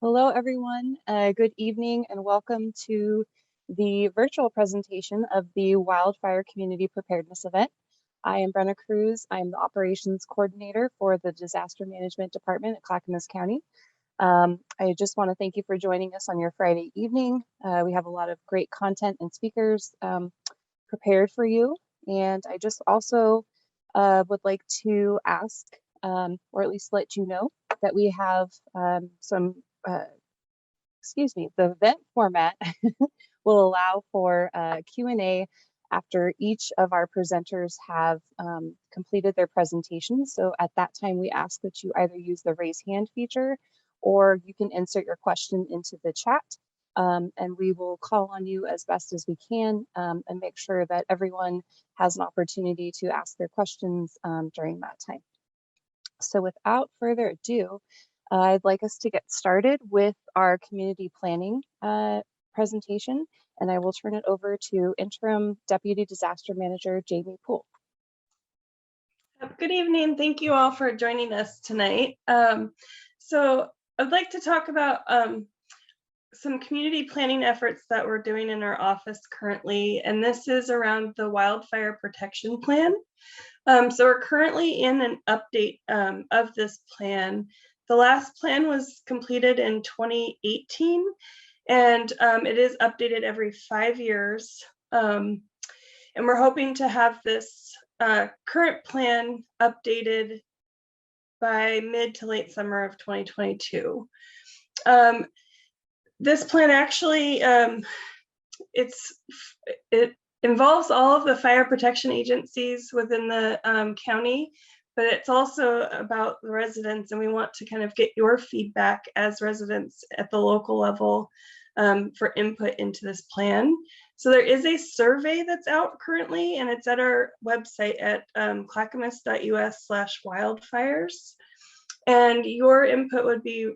Hello, everyone. Good evening and welcome to the virtual presentation of the Wildfire Community Preparedness event. I am Brenna Cruz. I'm the Operations Coordinator for the Disaster Management Department at Clackamas County. I just want to thank you for joining us on your Friday evening. We have a lot of great content and speakers prepared for you. And I just also would like to ask, or at least let you know, that we have the event format will allow for Q&A after each of our presenters have completed their presentation. So at that time, we ask that you either use the raise hand feature or you can insert your question into the chat. And we will call on you as best as we can and make sure that everyone has an opportunity to ask their questions during that time. So without further ado, I'd like us to get started with our community planning presentation, and I will turn it over to Interim Deputy Disaster Manager Jamie Poole. Good evening. Thank you all for joining us tonight. So I'd like to talk about some community planning efforts that we're doing in our office currently, and this is around the Wildfire Protection Plan. So we're currently in an update of this plan. The last plan was completed in 2018, and it is updated every 5 years. And we're hoping to have this current plan updated by mid to late summer of 2022. This plan actually, it involves all of the fire protection agencies within the county, but it's also about the residents, and we want to kind of get your feedback as residents at the local level for input into this plan. So there is a survey that's out currently, and it's at our website at clackamas.us/wildfires. And your input would be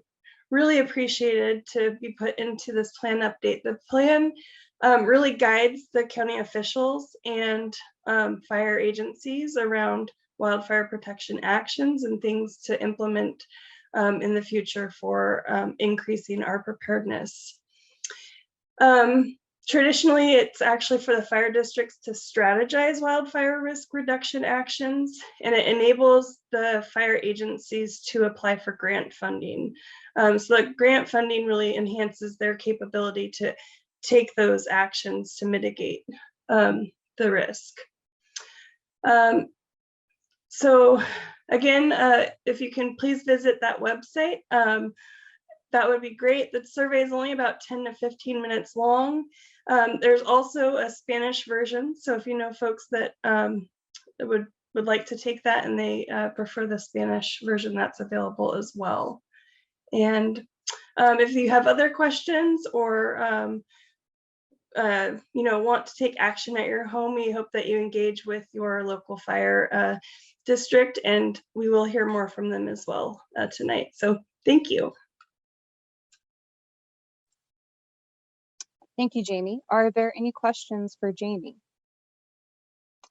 really appreciated to be put into this plan update. The plan really guides the county officials and fire agencies around wildfire protection actions and things to implement in the future for increasing our preparedness. Traditionally, it's actually for the fire districts to strategize wildfire risk reduction actions, and it enables the fire agencies to apply for grant funding. So the grant funding really enhances their capability to take those actions to mitigate the risk. So again, if you can please visit that website, that would be great. The survey is only about 10 to 15 minutes long. There's also a Spanish version. So if you know folks that would like to take that and they prefer the Spanish version, that's available as well. And if you have other questions or want to take action at your home, we hope that you engage with your local fire district, and we will hear more from them as well tonight. So thank you. Thank you, Jamie. Are there any questions for Jamie?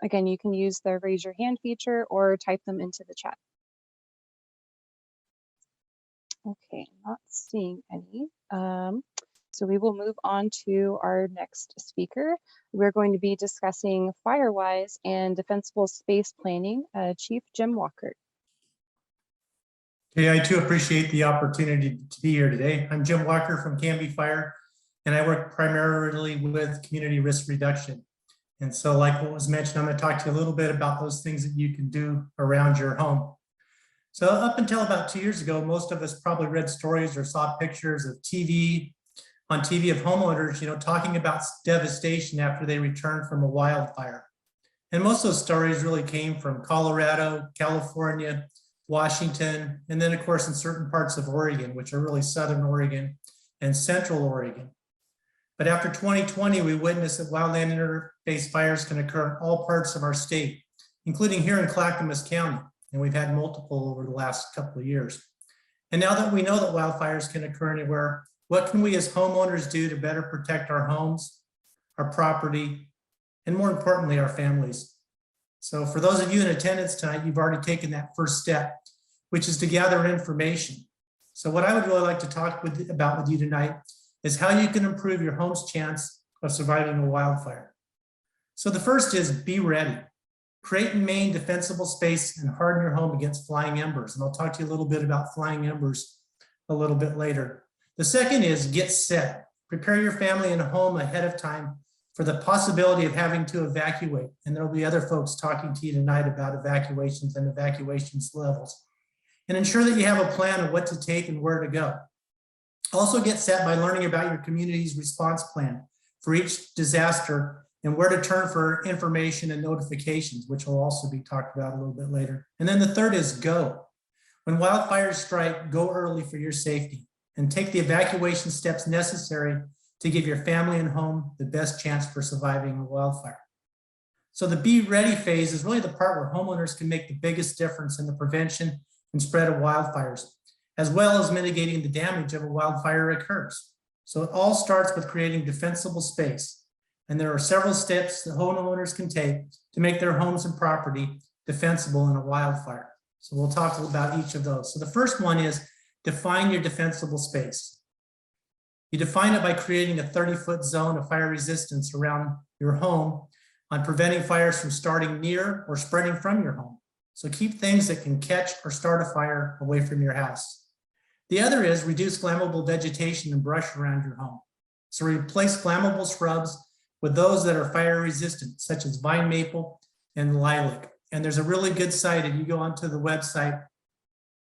Again, you can use the raise your hand feature or type them into the chat. Okay, not seeing any. So we will move on to our next speaker. We're going to be discussing Firewise and Defensible space planning. Chief Jim Walker. Okay, I too appreciate the opportunity to be here today. I'm Jim Walker from Canby Fire, and I work primarily with community risk reduction. And so like what was mentioned, I'm going to talk to you a little bit about those things that you can do around your home. So up until about 2 years ago, most of us probably read stories or saw pictures of on TV of homeowners, talking about devastation after they returned from a wildfire. And most of those stories really came from Colorado, California, Washington, and then of course in certain parts of Oregon, which are really Southern Oregon and Central Oregon. But after 2020, we witnessed that wildland interface fires can occur in all parts of our state, including here in Clackamas County. And we've had multiple over the last couple of years. And now that we know that wildfires can occur anywhere, What can we as homeowners do to better protect our homes, our property, and more importantly, our families? So for those of you in attendance tonight, you've already taken that first step, which is to gather information. So what I would really like to talk about with you tonight is how you can improve your home's chance of surviving a wildfire. So the first is be ready. Create and maintain defensible space and harden your home against flying embers. And I'll talk to you a little bit about flying embers a little bit later. The second is get set. Prepare your family and home ahead of time for the possibility of having to evacuate. And there'll be other folks talking to you tonight about evacuations and evacuations levels. And ensure that you have a plan of what to take and where to go. Also get set by learning about your community's response plan for each disaster and where to turn for information and notifications, which will also be talked about a little bit later. And then the third is go. When wildfires strike, go early for your safety and take the evacuation steps necessary to give your family and home the best chance for surviving a wildfire. So the be ready phase is really the part where homeowners can make the biggest difference in the prevention and spread of wildfires, as well as mitigating the damage of a wildfire occurs. So it all starts with creating defensible space. And there are several steps that homeowners can take to make their homes and property defensible in a wildfire. So we'll talk about each of those. So the first one is define your defensible space. You define it by creating a 30-foot zone of fire resistance around your home on preventing fires from starting near or spreading from your home. So keep things that can catch or start a fire away from your house. The other is reduce flammable vegetation and brush around your home. So replace flammable shrubs with those that are fire resistant, such as vine maple and lilac. And there's a really good site, and you go onto the website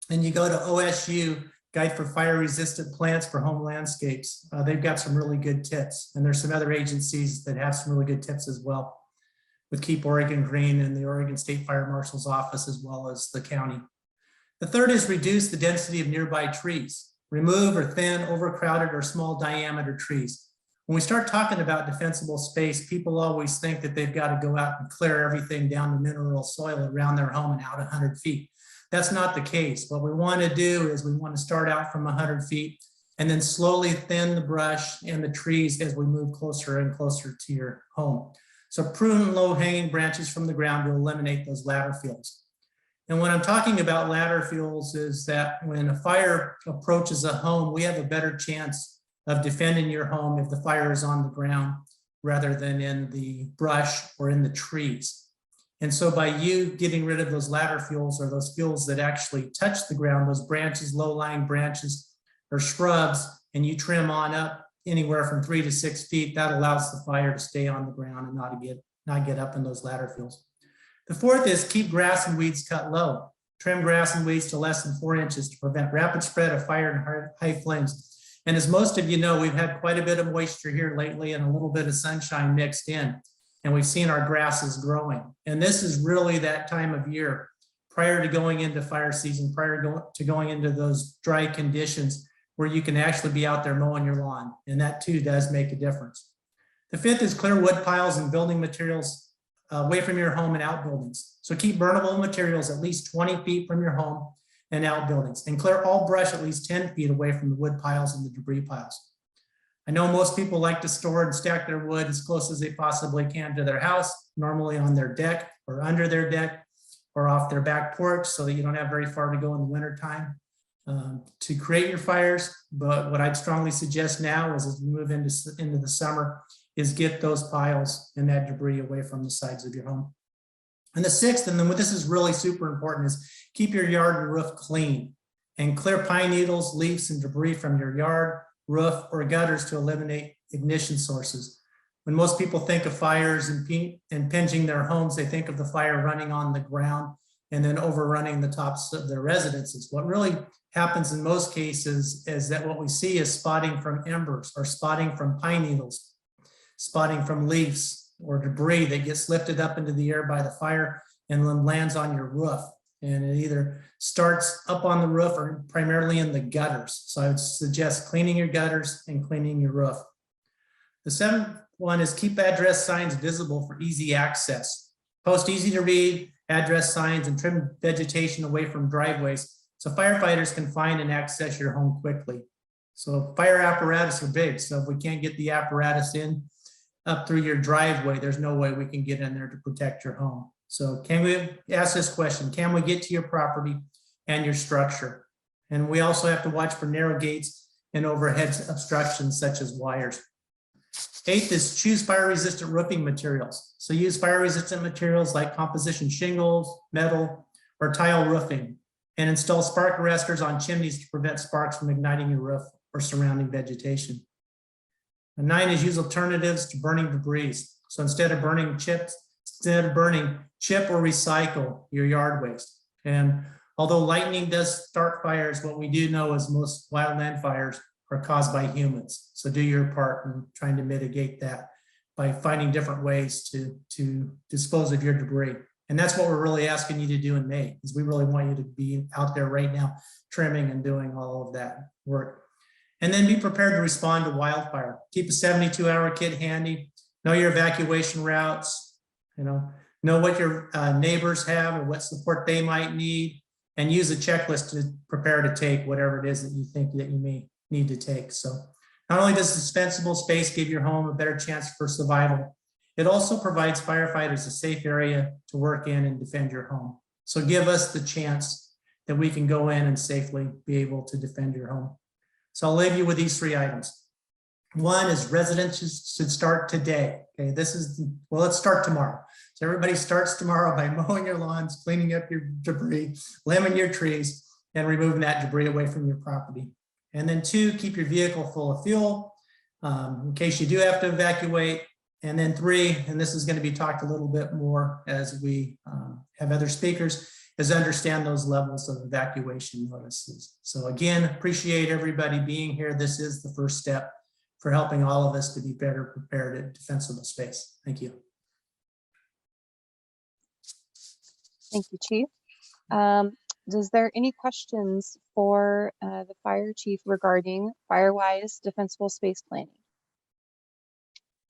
and you go to OSU, Guide for Fire Resistant Plants for Home Landscapes. They've got some really good tips. And there's some other agencies that have some really good tips as well, with Keep Oregon Green and the Oregon State Fire Marshal's office, as well as the county. The third is reduce the density of nearby trees. Remove or thin overcrowded or small diameter trees. When we start talking about defensible space, people always think that they've got to go out and clear everything down to mineral soil around their home and out 100 feet. That's not the case. What we want to do is we want to start out from 100 feet and then slowly thin the brush and the trees as we move closer and closer to your home. So prune low-hanging branches from the ground to eliminate those ladder fields. And when I'm talking about ladder fields is that when a fire approaches a home, we have a better chance of defending your home if the fire is on the ground rather than in the brush or in the trees. And so by you getting rid of those ladder fuels or those fuels that actually touch the ground, those branches, low-lying branches or shrubs, and you trim on up anywhere from 3 to 6 feet, that allows the fire to stay on the ground and not get up in those ladder fuels. The fourth is keep grass and weeds cut low. Trim grass and weeds to less than 4 inches to prevent rapid spread of fire and high flames. And as most of you know, we've had quite a bit of moisture here lately and a little bit of sunshine mixed in, and we've seen our grasses growing. And this is really that time of year prior to going into fire season, prior to going into those dry conditions where you can actually be out there mowing your lawn. And that too does make a difference. The fifth is clear wood piles and building materials away from your home and outbuildings. So keep burnable materials at least 20 feet from your home and outbuildings, and clear all brush at least 10 feet away from the wood piles and the debris piles. I know most people like to store and stack their wood as close as they possibly can to their house, normally on their deck or under their deck or off their back porch so that you don't have very far to go in the wintertime to create your fires. But what I'd strongly suggest now is as we move into the summer is get those piles and that debris away from the sides of your home. And the sixth, and then what this is really super important, is keep your yard and roof clean and clear pine needles, leaves, and debris from your yard, roof, or gutters to eliminate ignition sources. When most people think of fires and impinging their homes, they think of the fire running on the ground and then overrunning the tops of their residences. What really happens in most cases is that what we see is spotting from embers or spotting from pine needles, spotting from leaves, or debris that gets lifted up into the air by the fire and then lands on your roof. And it either starts up on the roof or primarily in the gutters. So I would suggest cleaning your gutters and cleaning your roof. The seventh one is keep address signs visible for easy access. Post easy to read address signs and trim vegetation away from driveways so firefighters can find and access your home quickly. So fire apparatus are big. So if we can't get the apparatus in up through your driveway, there's no way we can get in there to protect your home. So can we ask this question? Can we get to your property and your structure? And we also have to watch for narrow gates and overhead obstructions such as wires. 8th is choose fire resistant roofing materials. So use fire resistant materials like composition shingles, metal, or tile roofing, and install spark arresters on chimneys to prevent sparks from igniting your roof or surrounding vegetation. And 9 is use alternatives to burning debris. So instead of burning chip or recycle your yard waste. And although lightning does start fires, what we do know is most wildland fires are caused by humans. So do your part in trying to mitigate that by finding different ways to dispose of your debris. And that's what we're really asking you to do in May, is we really want you to be out there right now, trimming and doing all of that work. And then be prepared to respond to wildfire. Keep a 72-hour kit handy, know your evacuation routes, know what your neighbors have or what support they might need, and use a checklist to prepare to take whatever it is that you think that you may need to take. So not only does Defensible space give your home a better chance for survival, it also provides firefighters a safe area to work in and defend your home. So give us the chance that we can go in and safely be able to defend your home. So I'll leave you with these 3 items. 1 is residents should start today. Okay, let's start tomorrow. So everybody starts tomorrow by mowing your lawns, cleaning up your debris, limbing your trees, and removing that debris away from your property. And then 2, keep your vehicle full of fuel in case you do have to evacuate. And then 3, and this is going to be talked a little bit more as we have other speakers, is understand those levels of evacuation notices. So again, appreciate everybody being here. This is the first step for helping all of us to be better prepared at Defensible space. Thank you. Thank you, Chief. Is there any questions for the fire chief regarding Firewise Defensible space planning?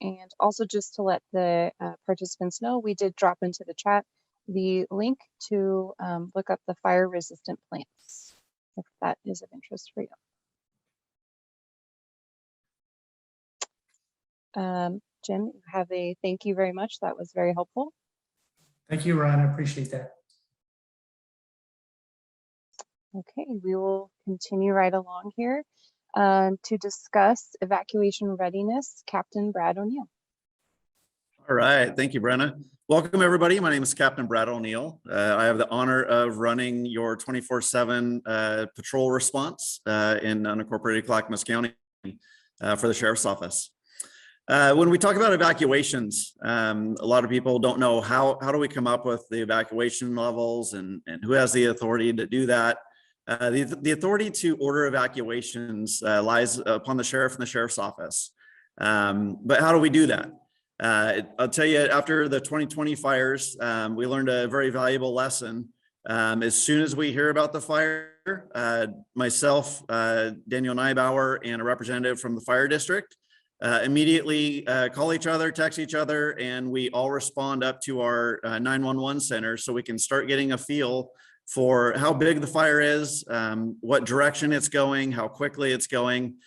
And also just to let the participants know, we did drop into the chat the link to look up the fire resistant plants, if that is of interest for you. Jim, you have a thank you very much. That was very helpful. Thank you, Ron. I appreciate that. Okay, we will continue right along here to discuss evacuation readiness. Captain Brad O'Neill. All right, thank you, Brenna. Welcome, everybody. My name is Captain Brad O'Neill. I have the honor of running your 24/7 patrol response in unincorporated Clackamas County for the Sheriff's Office. When we talk about evacuations, a lot of people don't know how do we come up with the evacuation levels and who has the authority to do that. The authority to order evacuations lies upon the sheriff and the sheriff's office. But how do we do that? I'll tell you, after the 2020 fires, we learned a very valuable lesson. As soon as we hear about the fire, myself, Daniel Neibauer, and a representative from the fire district immediately call each other, text each other, and we all respond up to our 911 center so we can start getting a feel for how big the fire is, what direction it's going, how quickly it's going.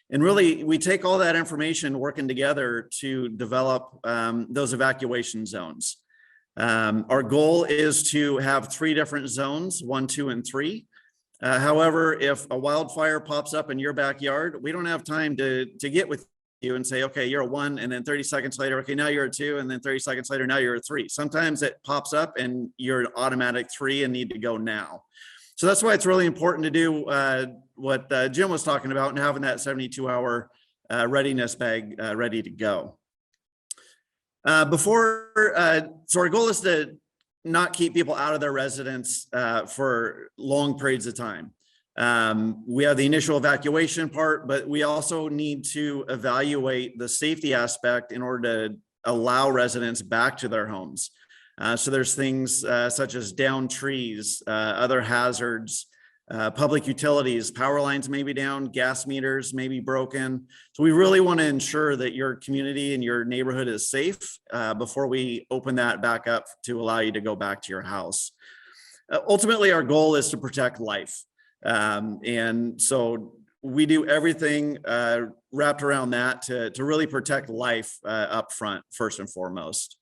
And really, we take all that information working together to develop those evacuation zones. Our goal is to have 3 different zones, 1, 2, and 3. However, if a wildfire pops up in your backyard, we don't have time to get with you and say, okay, you're a 1, and then 30 seconds later, okay, now you're a 2, and then 30 seconds later, now you're a 3. Sometimes it pops up and you're an automatic 3 and need to go now. So that's why it's really important to do what Jim was talking about and having that 72-hour readiness bag ready to go. So our goal is to not keep people out of their residence for long periods of time. We have the initial evacuation part, but we also need to evaluate the safety aspect in order to allow residents back to their homes. So there's things such as downed trees, other hazards, public utilities, power lines may be down, gas meters may be broken. So we really want to ensure that your community and your neighborhood is safe before we open that back up to allow you to go back to your house. Ultimately, our goal is to protect life. And so we do everything wrapped around that to really protect life up front, first and foremost.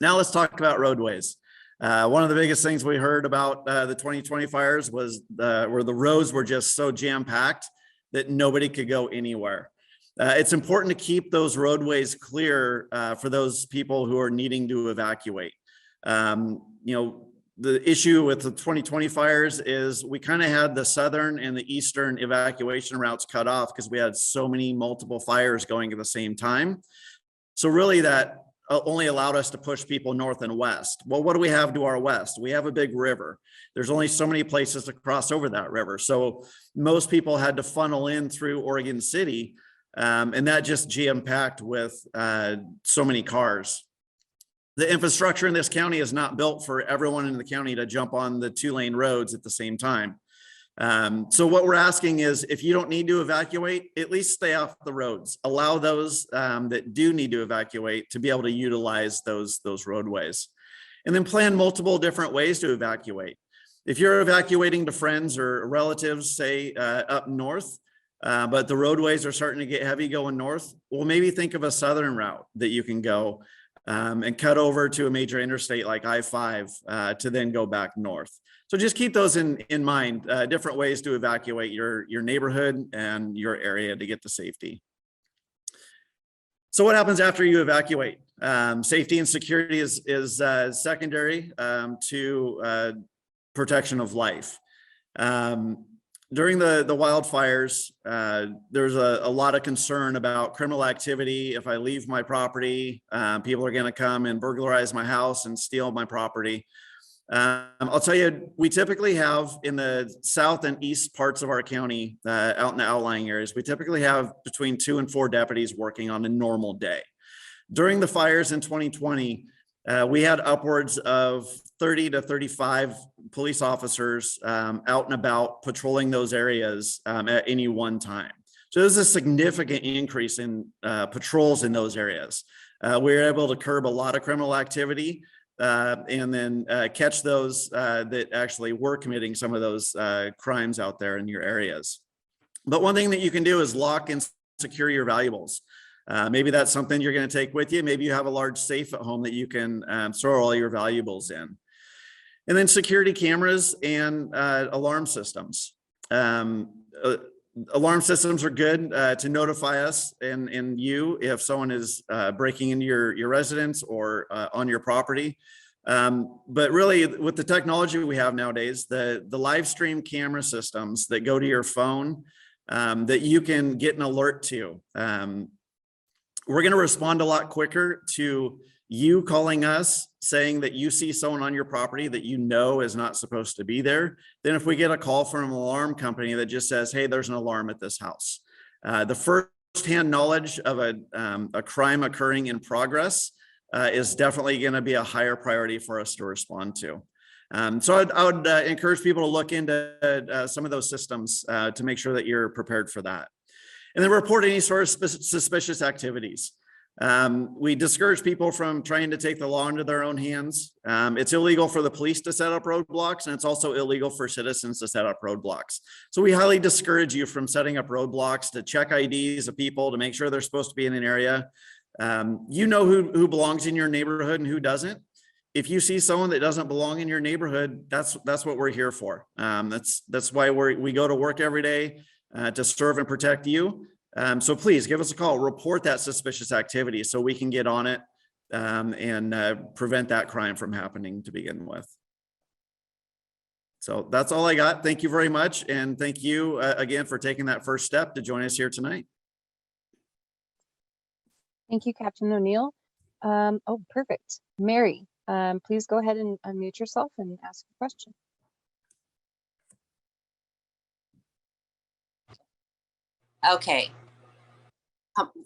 Now let's talk about roadways. One of the biggest things we heard about the 2020 fires was where the roads were just so jam-packed that nobody could go anywhere. It's important to keep those roadways clear for those people who are needing to evacuate. The issue with the 2020 fires is we kind of had the southern and the eastern evacuation routes cut off because we had so many multiple fires going at the same time. So really that only allowed us to push people north and west. Well, what do we have to our west? We have a big river. There's only so many places to cross over that river. So most people had to funnel in through Oregon City, and that just jam-packed with so many cars. The infrastructure in this county is not built for everyone in the county to jump on the 2-lane roads at the same time. So what we're asking is, if you don't need to evacuate, at least stay off the roads. Allow those that do need to evacuate to be able to utilize those roadways. And then plan multiple different ways to evacuate. If you're evacuating to friends or relatives, say up north, but the roadways are starting to get heavy going north, well, maybe think of a southern route that you can go and cut over to a major interstate like I-5 to then go back north. So just keep those in mind, different ways to evacuate your neighborhood and your area to get to safety. So what happens after you evacuate? Safety and security is secondary to protection of life. During the wildfires, there's a lot of concern about criminal activity. If I leave my property, people are going to come and burglarize my house and steal my property. I'll tell you, we typically have in the south and east parts of our county, out in the outlying areas, we typically have between 2 and 4 deputies working on a normal day. During the fires in 2020, we had upwards of 30 to 35 police officers out and about patrolling those areas at any one time. So there's a significant increase in patrols in those areas. We were able to curb a lot of criminal activity and then catch those that actually were committing some of those crimes out there in your areas. But one thing that you can do is lock and secure your valuables. Maybe that's something you're going to take with you. Maybe you have a large safe at home that you can store all your valuables in. And then security cameras and alarm systems. Alarm systems are good to notify us and you if someone is breaking into your residence or on your property. But really, with the technology we have nowadays, the live stream camera systems that go to your phone that you can get an alert to, we're going to respond a lot quicker to you calling us saying that you see someone on your property that you know is not supposed to be there than if we get a call from an alarm company that just says, hey, there's an alarm at this house. The first-hand knowledge of a crime occurring in progress is definitely going to be a higher priority for us to respond to. So I would encourage people to look into some of those systems to make sure that you're prepared for that. And then report any sort of suspicious activities. We discourage people from trying to take the law into their own hands. It's illegal for the police to set up roadblocks, and it's also illegal for citizens to set up roadblocks. So we highly discourage you from setting up roadblocks to check IDs of people to make sure they're supposed to be in an area. You know who belongs in your neighborhood and who doesn't. If you see someone that doesn't belong in your neighborhood, that's what we're here for. That's why we go to work every day to serve and protect you. So please give us a call, report that suspicious activity so we can get on it and prevent that crime from happening to begin with. So that's all I got. Thank you very much. And thank you again for taking that first step to join us here tonight. Thank you, Captain O'Neill. Oh, perfect. Mary, please go ahead and unmute yourself and ask a question. Okay.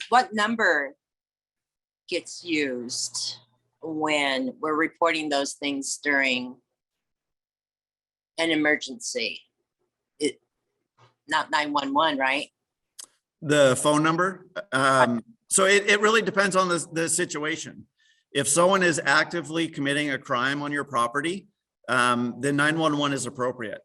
What number gets used when we're reporting those things during an emergency? Not 911, right? The phone number? So it really depends on the situation. If someone is actively committing a crime on your property, then 911 is appropriate.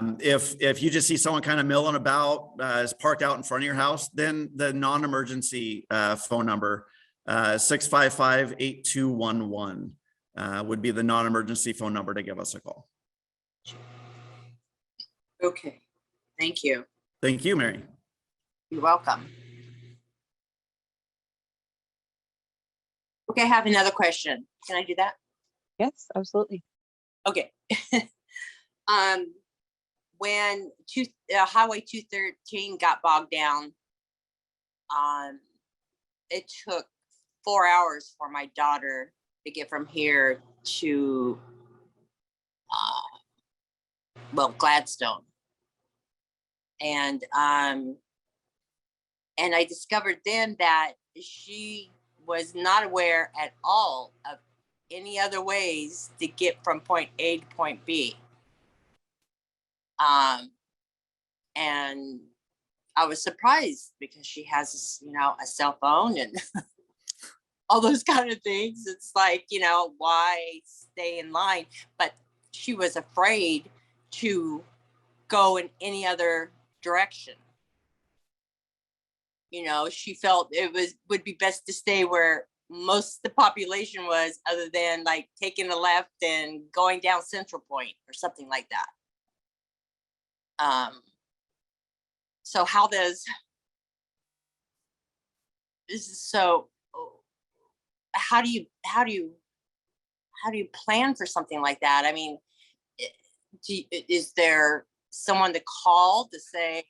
If you just see someone kind of milling about, is parked out in front of your house, then the non-emergency phone number, 655-8211 would be the non-emergency phone number to give us a call. Okay, thank you. Thank you, Mary. You're welcome. Okay, I have another question. Can I do that? Yes, absolutely. Okay. When Highway 213 got bogged down, it took 4 hours for my daughter to get from here to, Gladstone. And I discovered then that she was not aware at all of any other ways to get from point A to point B. And I was surprised because she has, a cell phone and all those kind of things. It's like, why stay in line? But she was afraid to go in any other direction. She felt would be best to stay where most of the population was, other than like taking a left and going down Central Point or something like that. So how do you plan for something like that? I mean, is there someone to call to say,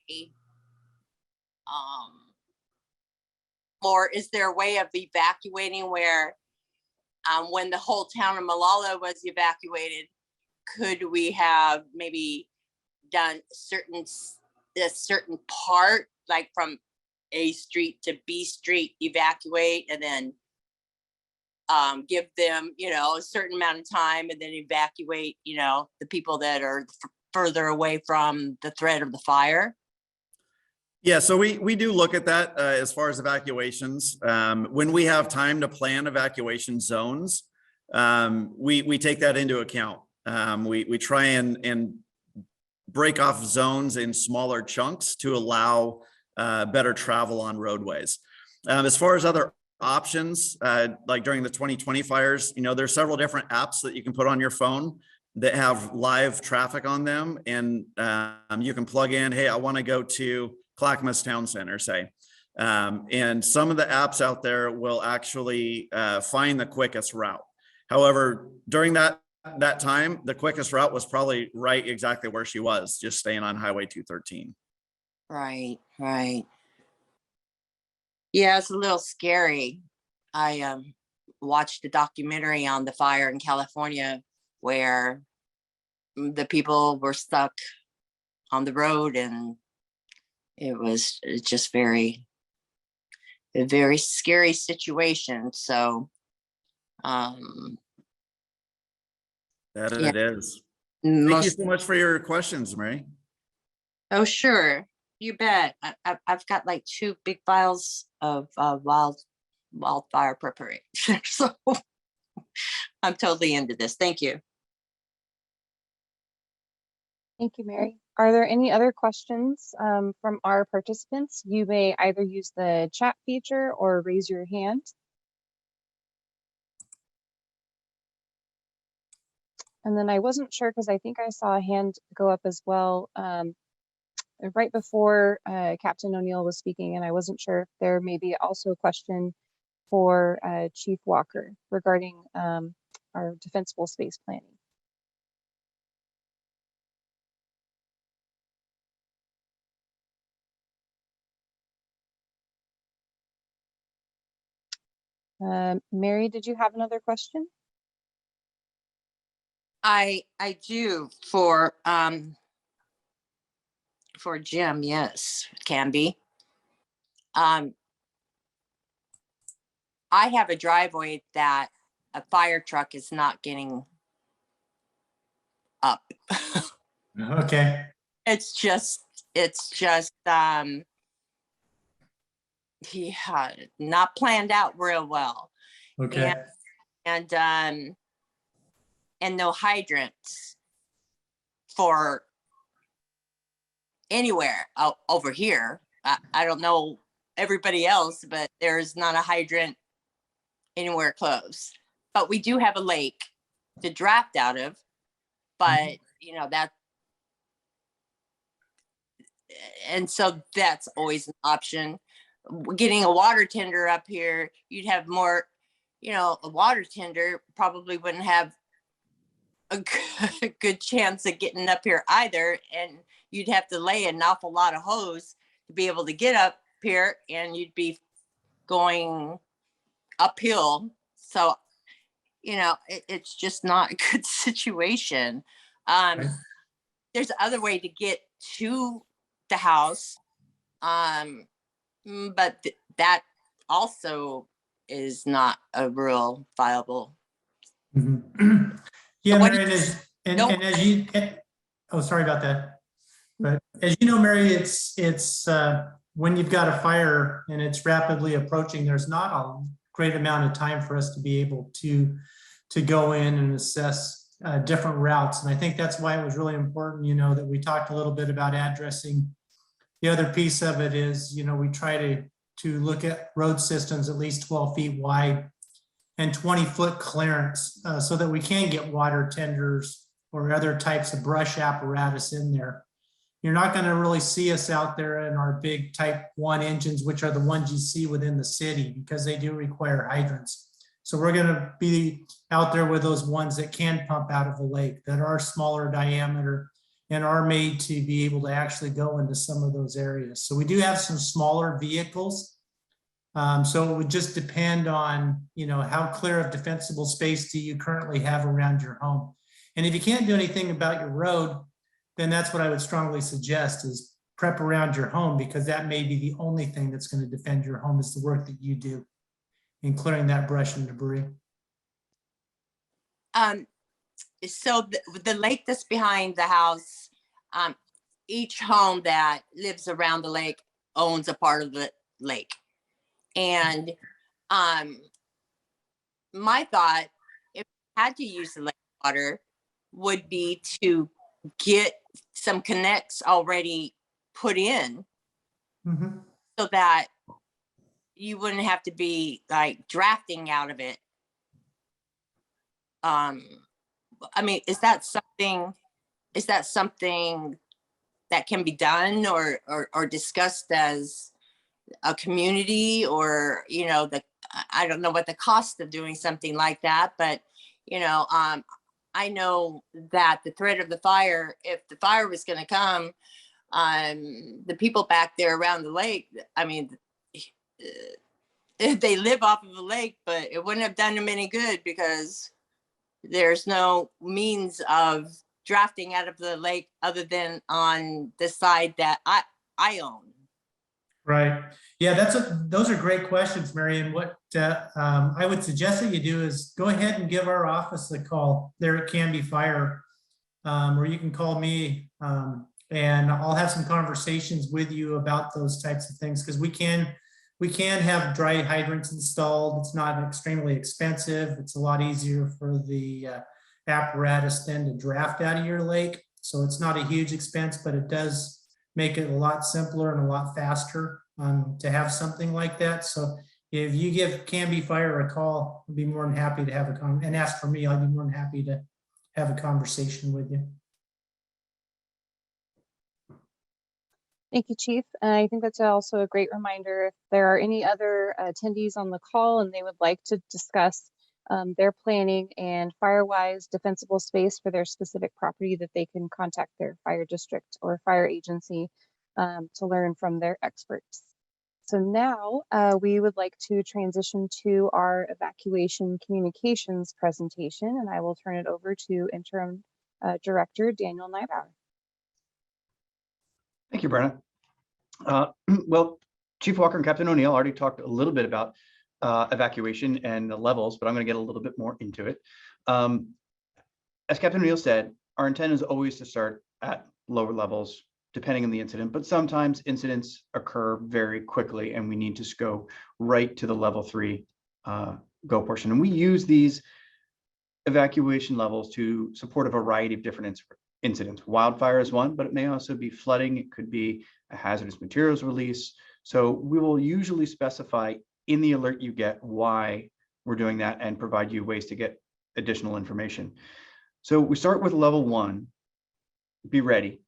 or is there a way of evacuating where, when the whole town of Malala was evacuated, could we have maybe done a certain part, like from A street to B street, evacuate, and then give them, a certain amount of time, and then evacuate, the people that are further away from the threat of the fire? Yeah, so we do look at that as far as evacuations. When we have time to plan evacuation zones, we take that into account. We try and break off zones in smaller chunks to allow better travel on roadways. As far as other options, like during the 2020 fires, there's several different apps that you can put on your phone that have live traffic on them, and you can plug in, hey, I want to go to Clackamas Town Center, say. And some of the apps out there will actually find the quickest route. However, during that time, the quickest route was probably right exactly where she was, just staying on Highway 213. Right. Yeah, it's a little scary. I watched a documentary on the fire in California where the people were stuck on the road, and it was just a very scary situation. So, It is. Thank you so much for your questions, Mary. Oh, sure. You bet. I've got like 2 big files of wildfire preparation. So I'm totally into this. Thank you. Thank you, Mary. Are there any other questions from our participants? You may either use the chat feature or raise your hand. And then I wasn't sure, because I think I saw a hand go up as well right before Captain O'Neill was speaking, and I wasn't sure if there may be also a question for Chief Walker regarding our defensible space planning. Mary, did you have another question? I do for Jim. Yes, can be. I have a driveway that a fire truck is not getting up. Okay. It's just yeah, not planned out real well. Okay. And no hydrants for anywhere over here. I don't know everybody else, but there's not a hydrant anywhere close. But we do have a lake to draft out of, but you know, that, and so that's always an option. Getting a water tender up here, you'd have more, you know, a water tender probably wouldn't have a good chance of getting up here either. And you'd have to lay an awful lot of hose to be able to get up here, and you'd be going uphill. So, you know, it's just not a good situation. There's other way to get to the house. But that also is not a real viable. Yeah, What Mary, do you- and as you, oh, sorry about that. But as you know, Mary, it's when you've got a fire and it's rapidly approaching, there's not a great amount of time for us to be able to go in and assess different routes. And I think that's why it was really important, you know, that we talked a little bit about addressing. The other piece of it is, you know, we try to look at road systems at least 12 feet wide and 20-foot clearance so that we can get water tenders or other types of brush apparatus in there. You're not going to really see us out there in our big type 1 engines, which are the ones you see within the city, because they do require hydrants. So we're going to be out there with those ones that can pump out of a lake, that are smaller diameter and are made to be able to actually go into some of those areas. So we do have some smaller vehicles. So it would just depend on, you know, how clear of defensible space do you currently have around your home. And if you can't do anything about your road, then that's what I would strongly suggest is prep around your home, because that may be the only thing that's going to defend your home is the work that you do in clearing that brush and debris. So the lake that's behind the house, each home that lives around the lake owns a part of the lake. And my thought, if I had to use the lake water, would be to get some connects already put in so that you wouldn't have to be like drafting out of it. I mean, is that something that can be done or discussed as a community, or, you know, I don't know what the cost of doing something like that, but, you know, I know that the threat of the fire, if the fire was going to come, the people back there around the lake, I mean, they live off of the lake, but it wouldn't have done them any good because there's no means of drafting out of the lake other than on the side that I own. Right. Yeah, those are great questions, Mary. And what I would suggest that you do is go ahead and give our office a call there at Canby Fire, or you can call me and I'll have some conversations with you about those types of things, because we can have dry hydrants installed. It's not extremely expensive. It's a lot easier for the apparatus then to draft out of your lake. So it's not a huge expense, but it does make it a lot simpler and a lot faster to have something like that. So if you give Canby Fire a call, I'd be more than happy to have and ask for me, I'd be more than happy to have a conversation with you. Thank you, Chief. I think that's also a great reminder. If there are any other attendees on the call and they would like to discuss their planning and Firewise defensible space for their specific property, that they can contact their fire district or fire agency to learn from their experts. So now we would like to transition to our evacuation communications presentation, and I will turn it over to Interim Director Daniel Neibauer. Thank you, Brenna. Well, Chief Walker and Captain O'Neill already talked a little bit about evacuation and the levels, but I'm going to get a little bit more into it. As Captain O'Neill said, our intent is always to start at lower levels, depending on the incident, but sometimes incidents occur very quickly and we need to go right to the level 3 go portion. And we use these evacuation levels to support a variety of different incidents. Wildfire is one, but it may also be flooding. It could be a hazardous materials release. So we will usually specify in the alert you get why we're doing that and provide you ways to get additional information. So we start with level 1, be ready.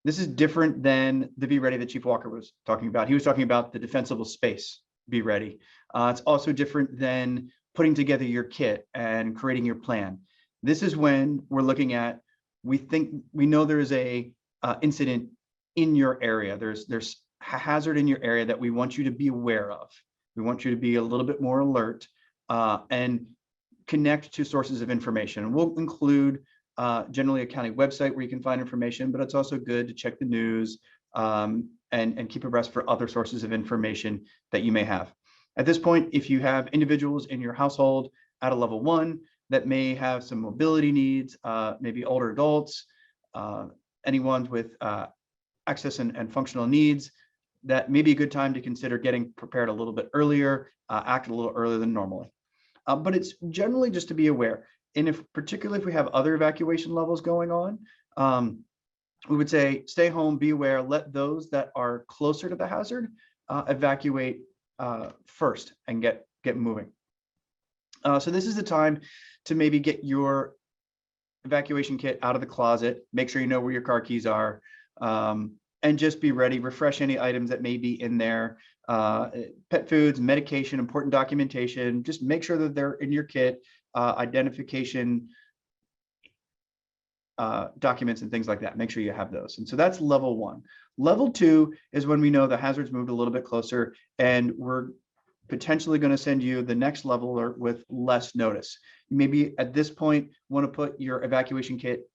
This is different than the be ready that Chief Walker was talking about. He was talking about the defensible space, be ready. It's also different than putting together your kit and creating your plan. This is when we're looking at, we know there is a incident in your area. There's a hazard in your area that we want you to be aware of. We want you to be a little bit more alert and connect to sources of information. And we'll include generally a county website where you can find information, but it's also good to check the news and keep abreast for other sources of information that you may have. At this point, if you have individuals in your household at a level 1 that may have some mobility needs, maybe older adults, anyone with access and functional needs, that may be a good time to consider getting prepared a little bit earlier, act a little earlier than normally. But it's generally just to be aware. And particularly if we have other evacuation levels going on, we would say, stay home, be aware, let those that are closer to the hazard evacuate first and get moving. So this is the time to maybe get your evacuation kit out of the closet, make sure you know where your car keys are, and just be ready, refresh any items that may be in there, pet foods, medication, important documentation, just make sure that they're in your kit, identification documents and things like that. Make sure you have those. And so that's level 1. Level 2 is when we know the hazard's moved a little bit closer and we're potentially going to send you the next level alert with less notice. Maybe at this point, want to put your evacuation kit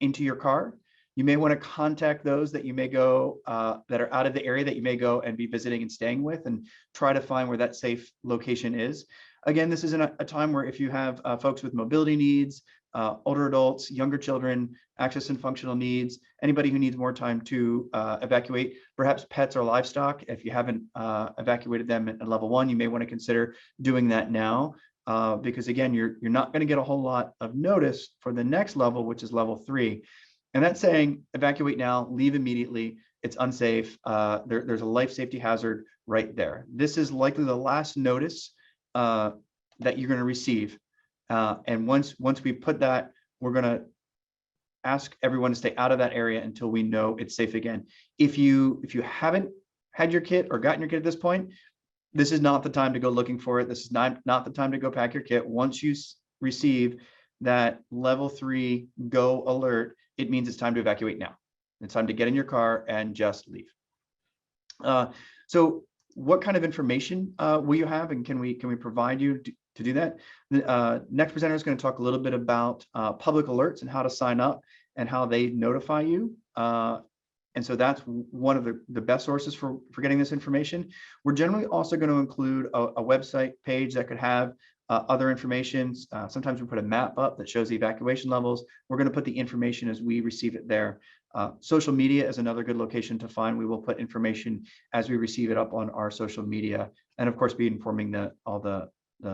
into your car. You may want to contact those that you may go, that are out of the area that you may go and be visiting and staying with, and try to find where that safe location is. Again, this isn't a time where if you have folks with mobility needs, older adults, younger children, access and functional needs, anybody who needs more time to evacuate, perhaps pets or livestock, if you haven't evacuated them at level 1, you may want to consider doing that now, because again, you're not going to get a whole lot of notice for the next level, which is level 3. And that's saying evacuate now, leave immediately. It's unsafe. There's a life safety hazard right there. This is likely the last notice that you're going to receive. And once we put that, we're going to ask everyone to stay out of that area until we know it's safe again. If you haven't had your kit or gotten your kit at this point, this is not the time to go looking for it. This is not the time to go pack your kit. Once you receive that level 3 go alert, it means it's time to evacuate now. It's time to get in your car and just leave. So what kind of information will you have, and can we provide you to do that? The next presenter is going to talk a little bit about public alerts and how to sign up and how they notify you. And so that's one of the best sources for getting this information. We're generally also going to include a website page that could have other information. Sometimes we put a map up that shows the evacuation levels. We're going to put the information as we receive it there. Social media is another good location to find. We will put information as we receive it up on our social media, and of course be informing all the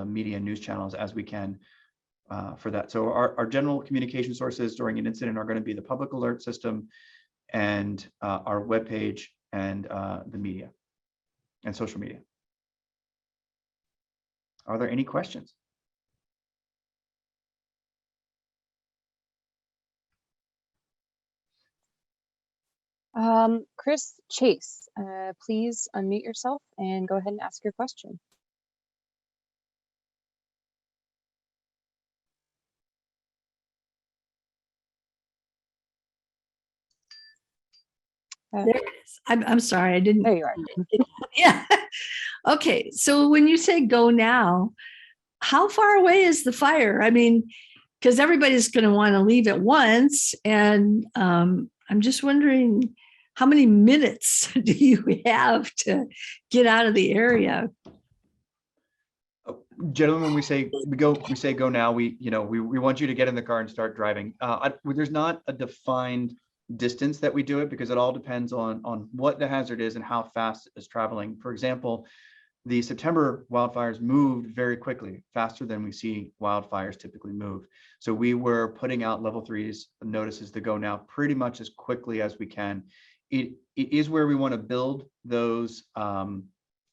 media news channels as we can for that. So our general communication sources during an incident are going to be the public alert system and our webpage and the media and social media. Are there any questions? Chris Chase, please unmute yourself and go ahead and ask your question. There it is. I'm sorry, I didn't. There you are. Yeah. Okay, so when you say go now, how far away is the fire? I mean, because everybody's going to want to leave at once, and I'm just wondering how many minutes do you have to get out of the area? Gentlemen, when we say go now, we want you to get in the car and start driving. There's not a defined distance that we do it, because it all depends on what the hazard is and how fast it's traveling. For example, the September wildfires moved very quickly, faster than we see wildfires typically move. So we were putting out level 3s notices to go now pretty much as quickly as we can. It is where we want to build those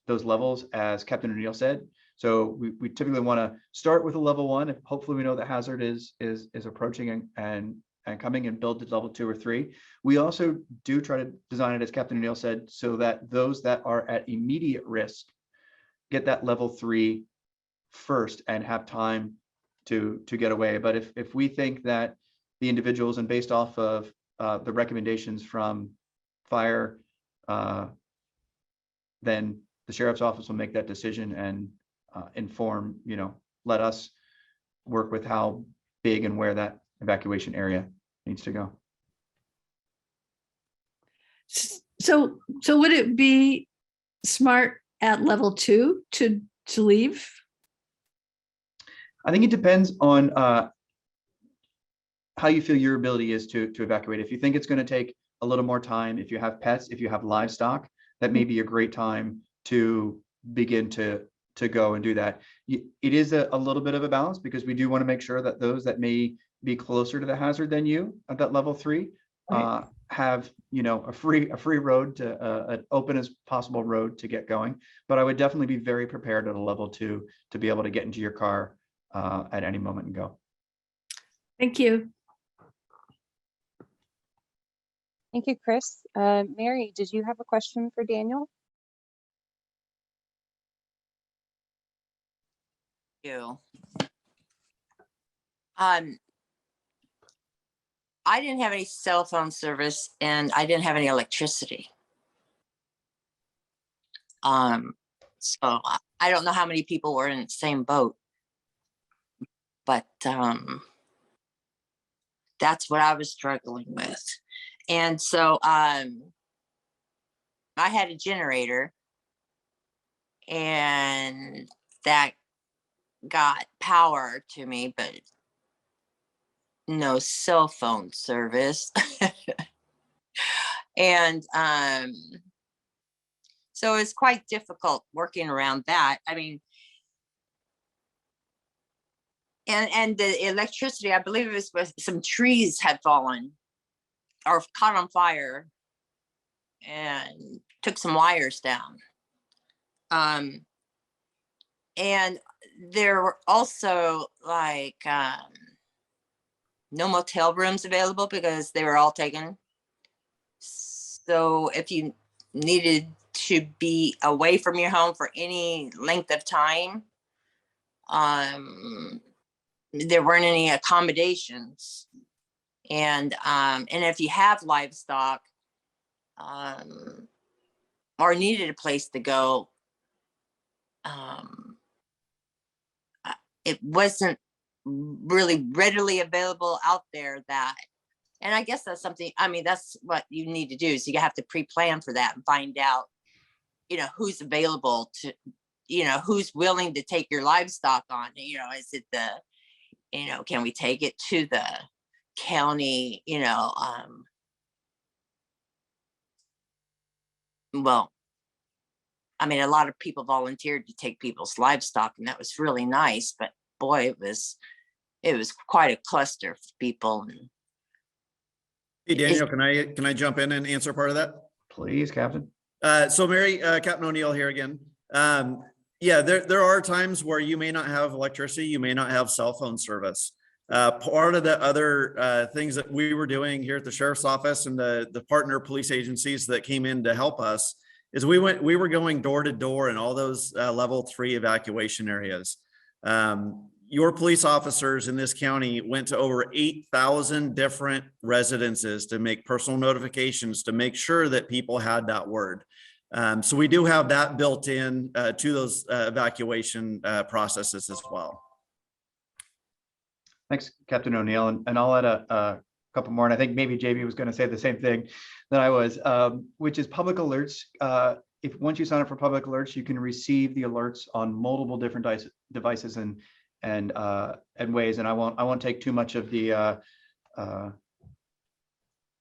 levels, as Captain O'Neill said. So we typically want to start with a level 1. If hopefully we know the hazard is approaching and coming, and build to level 2 or 3. We also do try to design it, as Captain O'Neill said, so that those that are at immediate risk get that level 3 first and have time to get away. But if we think that the individuals, and based off of the recommendations from fire, then the sheriff's office will make that decision and inform, let us work with how big and where that evacuation area needs to go. So would it be smart at level 2 to leave? I think it depends on how you feel your ability is to evacuate. If you think it's going to take a little more time, if you have pets, if you have livestock, that may be a great time to begin to go and do that. It is a little bit of a balance, because we do want to make sure that those that may be closer to the hazard than you at that level 3 Right. have a free road to an open as possible road to get going. But I would definitely be very prepared at a level 2 to be able to get into your car at any moment and go. Thank you. Thank you, Chris. Mary, did you have a question for Daniel? You. I didn't have any cell phone service, and I didn't have any electricity. So I don't know how many people were in the same boat, but that's what I was struggling with. And so I had a generator, and that got power to me, but no cell phone service. And so it's quite difficult working around that. I mean, and the electricity, I believe it was with some trees had fallen or caught on fire and took some wires down. And there were also like no motel rooms available because they were all taken. So if you needed to be away from your home for any length of time, there weren't any accommodations. And if you have livestock or needed a place to go, it wasn't really readily available out there. And I guess that's something, I mean, that's what you need to do, is you have to pre-plan for that and find out, who's available to, who's willing to take your livestock on. Is it can we take it to the county, well, I mean, a lot of people volunteered to take people's livestock, and that was really nice, but boy, it was quite a cluster for people. Hey, Daniel, can I jump in and answer part of that? Please, Captain. So Mary, Captain O'Neill here again. Yeah, there are times where you may not have electricity, you may not have cell phone service. Part of the other things that we were doing here at the sheriff's office and the partner police agencies that came in to help us is we were going door to door in all those level 3 evacuation areas. Your police officers in this county went to over 8,000 different residences to make personal notifications to make sure that people had that word. So we do have that built in to those evacuation processes as well. Thanks, Captain O'Neill. And I'll add a couple more. And I think maybe JB was going to say the same thing that I was, which is public alerts. Once you sign up for public alerts, you can receive the alerts on multiple different devices and ways. And I won't take too much of the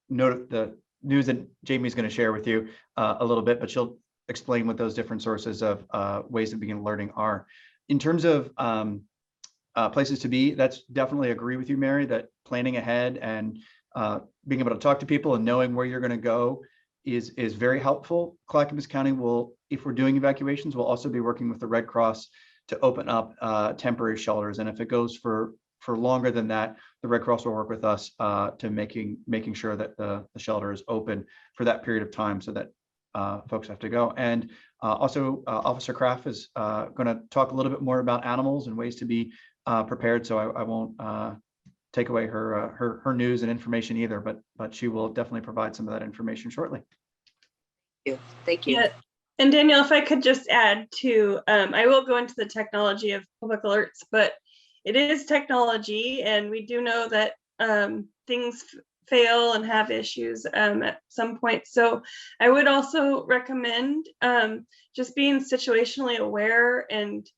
news that Jamie's going to share with you a little bit, but she'll explain what those different sources of ways to begin alerting are. In terms of places to be, that's definitely agree with you, Mary, that planning ahead and being able to talk to people and knowing where you're going to go is very helpful. Clackamas County will, if we're doing evacuations, we'll also be working with the Red Cross to open up temporary shelters. And if it goes for longer than that, the Red Cross will work with us to making sure that the shelter is open for that period of time, so that folks have to go. And also Officer Kraft is going to talk a little bit more about animals and ways to be prepared. So I won't take away her news and information either, but she will definitely provide some of that information shortly. Thank you. Yeah. And Danielle, if I could just add to, I will go into the technology of public alerts, but it is technology, and we do know that things fail and have issues at some point. So I would also recommend just being situationally aware, and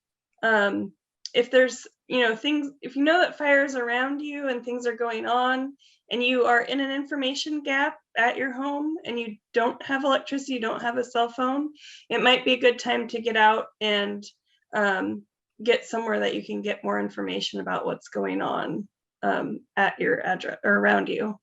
if there's things, if you know that fire's around you and things are going on and you are in an information gap at your home and you don't have electricity, you don't have a cell phone, it might be a good time to get out and get somewhere that you can get more information about what's going on at your address or around you.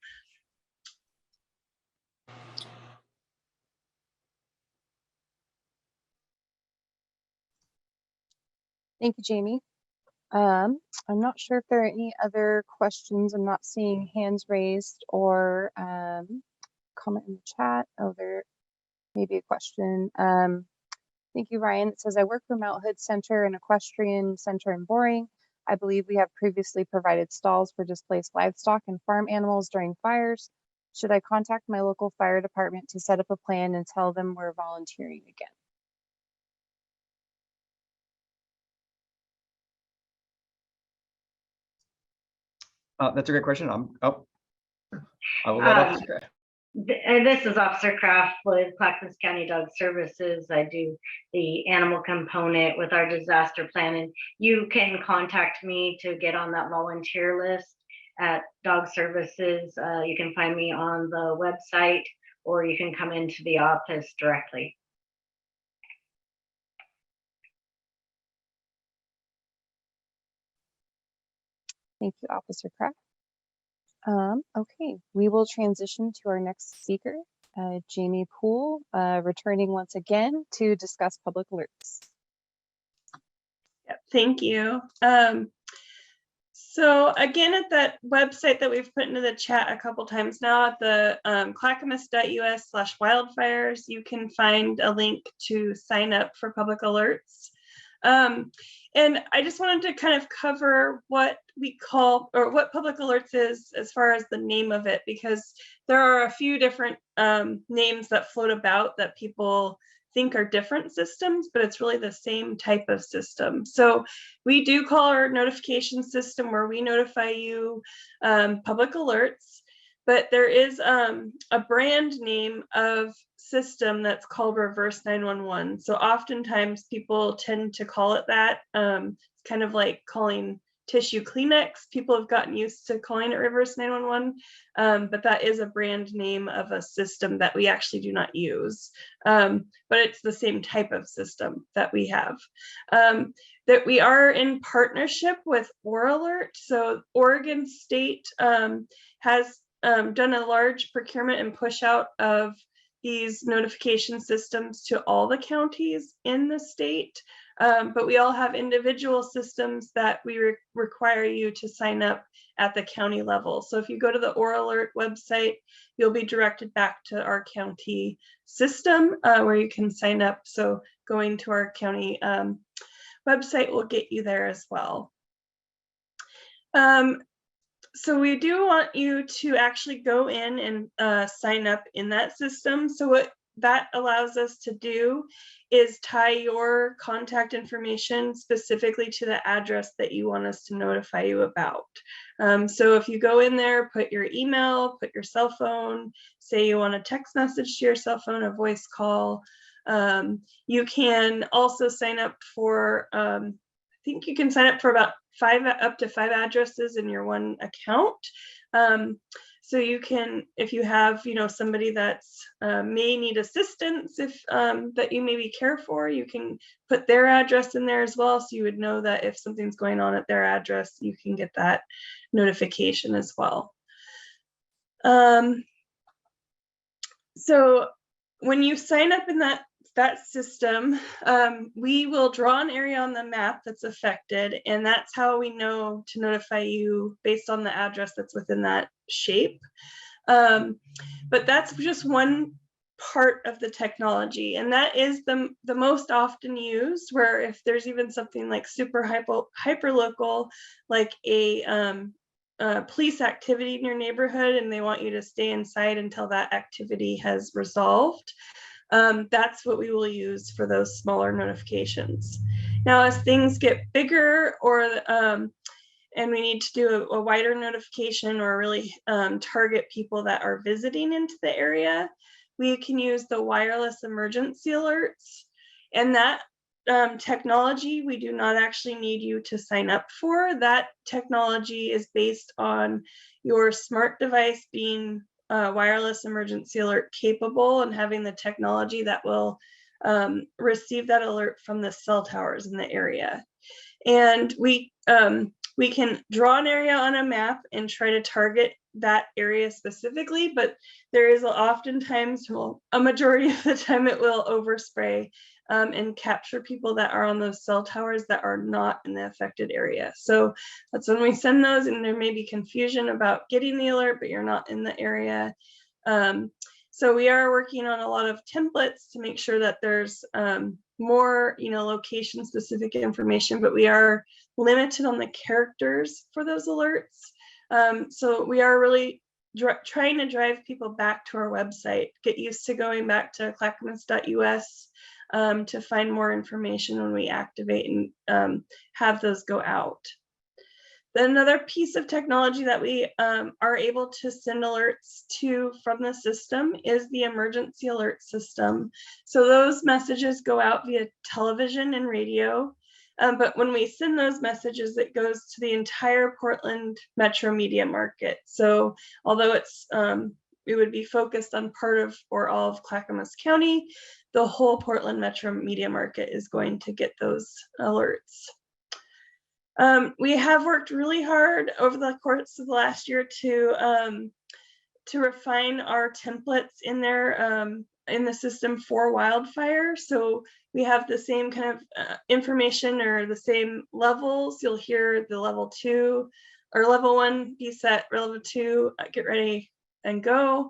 Thank you, Jamie. I'm not sure if there are any other questions. I'm not seeing hands raised or comment in the chat. Oh, there may be a question. Thank you, Ryan. It says, I work for Mount Hood Center and Equestrian Center in Boring. I believe we have previously provided stalls for displaced livestock and farm animals during fires. Should I contact my local fire department to set up a plan and tell them we're volunteering again? That's a great question. I will let Officer Kraft. This is Officer Kraft with Clackamas County Dog Services. I do the animal component with our disaster planning. You can contact me to get on that volunteer list at Dog Services. You can find me on the website, or you can come into the office directly. Thank you, Officer Kraft. Okay, we will transition to our next speaker, Jamie Poole, returning once again to discuss public alerts. Yep, thank you. So again, at that website that we've put into the chat a couple times now, at the clackamas.us/wildfires, you can find a link to sign up for public alerts. And I just wanted to kind of cover what we call, or what public alerts is as far as the name of it, because there are a few different names that float about that people think are different systems, but it's really the same type of system. So we do call our notification system where we notify you public alerts, but there is a brand name of system that's called Reverse 911. So oftentimes people tend to call it that. It's kind of like calling tissue Kleenex. People have gotten used to calling it Reverse 911, but that is a brand name of a system that we actually do not use. But it's the same type of system that we have. That we are in partnership with OrAlert. So Oregon State has done a large procurement and push out of these notification systems to all the counties in the state. But we all have individual systems that we require you to sign up at the county level. So if you go to the OrAlert website, you'll be directed back to our county system where you can sign up. So going to our county website will get you there as well. So we do want you to actually go in and sign up in that system. So what that allows us to do is tie your contact information specifically to the address that you want us to notify you about. So if you go in there, put your email, put your cell phone, say you want a text message to your cell phone, a voice call. You can also sign up for, I think you can sign up for about up to five addresses in your one account. So you can, if you have, somebody that's may need assistance, if that you maybe care for, you can put their address in there as well. So you would know that if something's going on at their address, you can get that notification as well. So when you sign up in that system, we will draw an area on the map that's affected, and that's how we know to notify you based on the address that's within that shape. But that's just one part of the technology, and that is the most often used, where if there's even something like super hyper local, like a police activity in your neighborhood, and they want you to stay inside until that activity has resolved. That's what we will use for those smaller notifications. Now, as things get bigger, or and we need to do a wider notification, or really target people that are visiting into the area, we can use the wireless emergency alerts. And that technology, we do not actually need you to sign up for. That technology is based on your smart device being wireless emergency alert capable, and having the technology that will receive that alert from the cell towers in the area. And we can draw an area on a map and try to target that area specifically, but there is oftentimes, well, a majority of the time, it will overspray and capture people that are on those cell towers that are not in the affected area. So that's when we send those, and there may be confusion about getting the alert, but you're not in the area. So we are working on a lot of templates to make sure that there's more, location specific information, but we are limited on the characters for those alerts. So we are really trying to drive people back to our website, get used to going back to clackamas.us to find more information when we activate and have those go out. Then another piece of technology that we are able to send alerts to from the system is the emergency alert system. So those messages go out via television and radio. But when we send those messages, it goes to the entire Portland metro media market. So although it would be focused on part of or all of Clackamas County, the whole Portland metro media market is going to get those alerts. We have worked really hard over the course of the last year to refine our templates in there in the system for wildfire. So we have the same kind of information, or the same levels. You'll hear the level 2 or level 1 be set, level 2 get ready and go.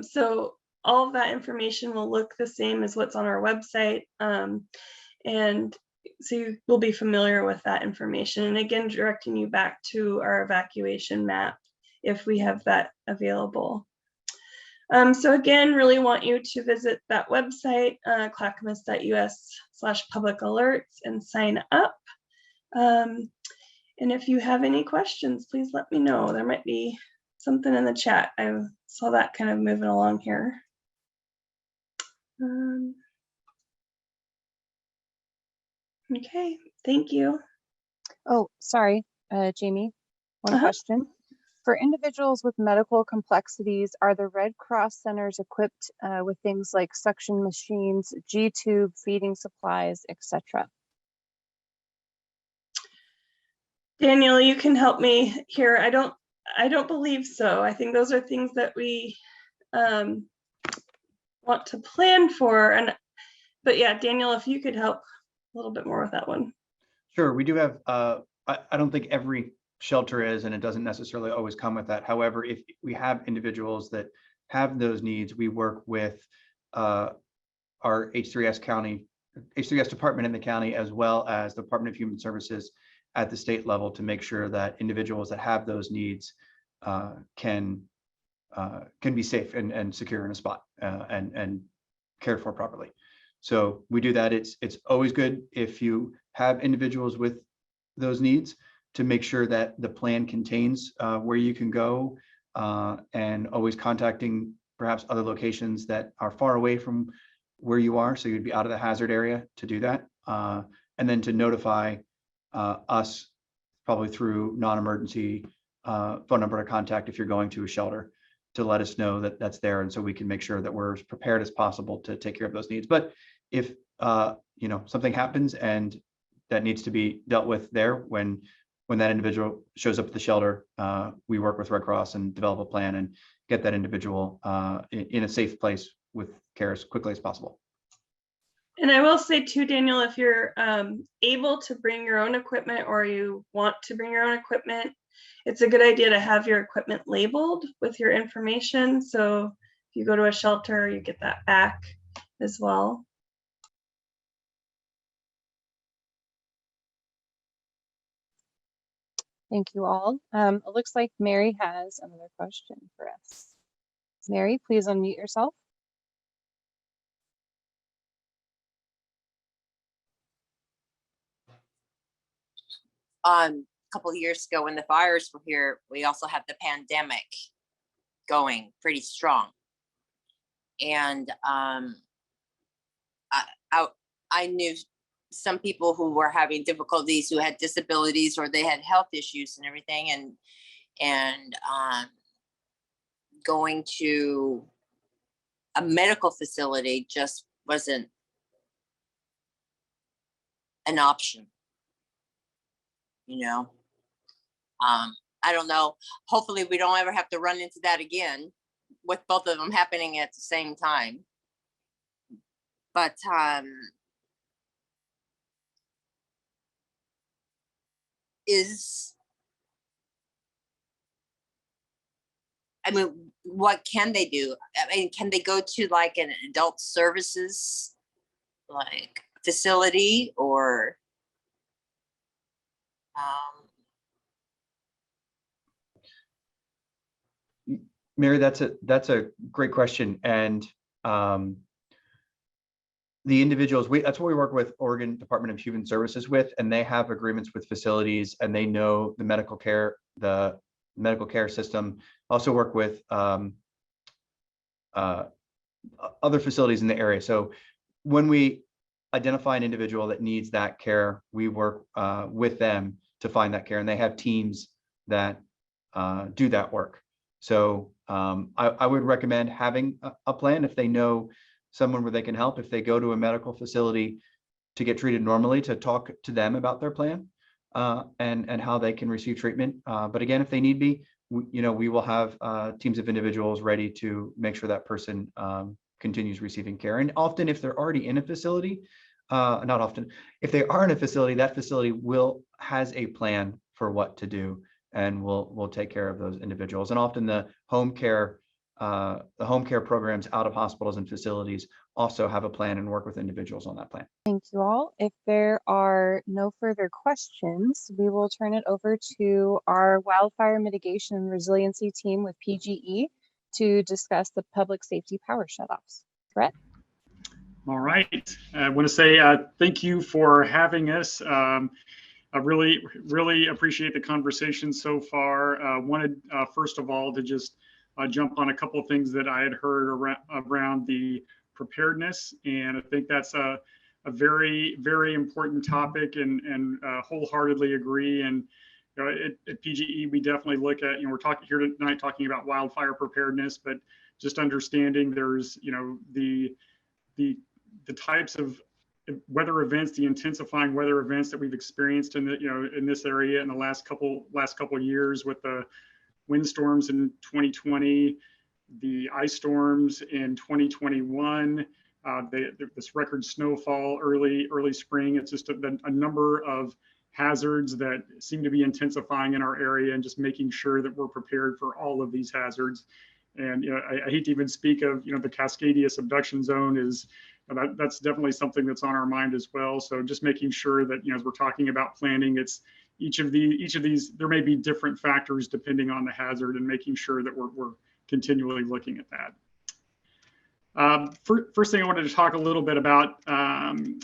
So all of that information will look the same as what's on our website. And so you will be familiar with that information. And again, directing you back to our evacuation map if we have that available. So again, really want you to visit that website, clackamas.us/public alerts, and sign up. And if you have any questions, please let me know. There might be something in the chat. I saw that kind of moving along here. Okay, thank you. Oh, sorry, Jamie, one question. For individuals with medical complexities, are the Red Cross centers equipped with things like suction machines, G-tube, feeding supplies, etc.? Daniel, you can help me here. I don't believe so. I think those are things that we want to plan for. But yeah, Daniel, if you could help a little bit more with that one. Sure, we do have, I don't think every shelter is, and it doesn't necessarily always come with that. However, if we have individuals that have those needs, we work with our H3S department in the county, as well as the Department of Human Services at the state level, to make sure that individuals that have those needs can be safe and secure in a spot and cared for properly. So we do that. It's always good if you have individuals with those needs to make sure that the plan contains where you can go, and always contacting perhaps other locations that are far away from where you are, so you'd be out of the hazard area to do that, and then to notify us probably through non-emergency phone number to contact if you're going to a shelter, to let us know that that's there, and so we can make sure that we're as prepared as possible to take care of those needs. But if something happens and that needs to be dealt with there, when that individual shows up at the shelter, we work with Red Cross and develop a plan and get that individual in a safe place with care as quickly as possible. And I will say too, Daniel, if you're able to bring your own equipment or you want to bring your own equipment, it's a good idea to have your equipment labeled with your information. So if you go to a shelter, you get that back as well. Thank you all. It looks like Mary has another question for us. Mary, please unmute yourself. A couple of years ago when the fires were here, we also had the pandemic going pretty strong. And I knew some people who were having difficulties, who had disabilities or they had health issues and everything, and going to a medical facility just wasn't an option. I don't know. Hopefully we don't ever have to run into that again with both of them happening at the same time. But what can they do? I mean, can they go to like an adult services like facility or Mary, that's a great question. And the individuals, that's what we work with Oregon Department of Human Services with, and they have agreements with facilities and they know the medical care system. Also work with other facilities in the area. So when we identify an individual that needs that care, we work with them to find that care, and they have teams that do that work. So I would recommend having a plan if they know someone where they can help. If they go to a medical facility to get treated normally, to talk to them about their plan and how they can receive treatment. But again, if they need be, we will have teams of individuals ready to make sure that person continues receiving care. And often, if they're already in a facility, not often, if they are in a facility, that facility has a plan for what to do, and we'll take care of those individuals. And often the home care programs out of hospitals and facilities also have a plan and work with individuals on that plan. Thank you all. If there are no further questions, we will turn it over to our wildfire mitigation and resiliency team with PGE to discuss the public safety power shutoffs. Brett? All right. I want to say thank you for having us. I really appreciate the conversation so far. Wanted, first of all, to just jump on a couple of things that I had heard around the preparedness. And I think that's a very, very important topic, and wholeheartedly agree. And at PGE, we definitely look at, we're talking here tonight talking about wildfire preparedness, but just understanding there's, the types of weather events, the intensifying weather events that we've experienced in in this area in the last couple of years, with the windstorms in 2020, the ice storms in 2021, this record snowfall early spring. It's just a number of hazards that seem to be intensifying in our area, and just making sure that we're prepared for all of these hazards. And I hate to even speak of the Cascadia subduction zone is. That's definitely something that's on our mind as well. So just making sure that, as we're talking about planning, it's each of these, there may be different factors depending on the hazard, and making sure that we're continually looking at that. First thing I wanted to talk a little bit about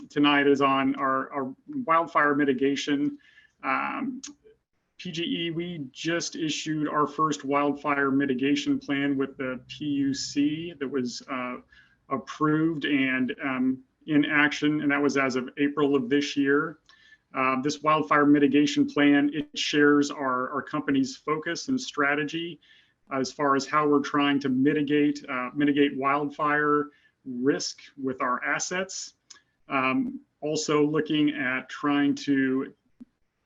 tonight is on our wildfire mitigation. PGE, we just issued our first wildfire mitigation plan with the PUC that was approved and in action, and that was as of April of this year. This wildfire mitigation plan, it shares our company's focus and strategy as far as how we're trying to mitigate wildfire risk with our assets. Also looking at trying to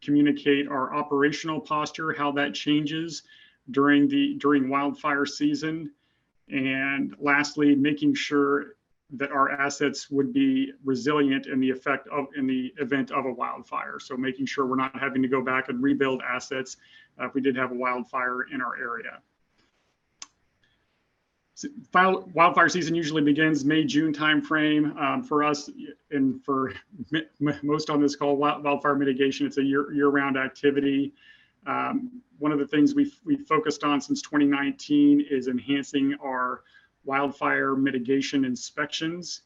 communicate our operational posture, how that changes during wildfire season. And lastly, making sure that our assets would be resilient in the event of a wildfire. So making sure we're not having to go back and rebuild assets if we did have a wildfire in our area. Wildfire season usually begins May, June timeframe. For us and for most on this call, wildfire mitigation, it's a year-round activity. One of the things we focused on since 2019 is enhancing our wildfire mitigation inspections,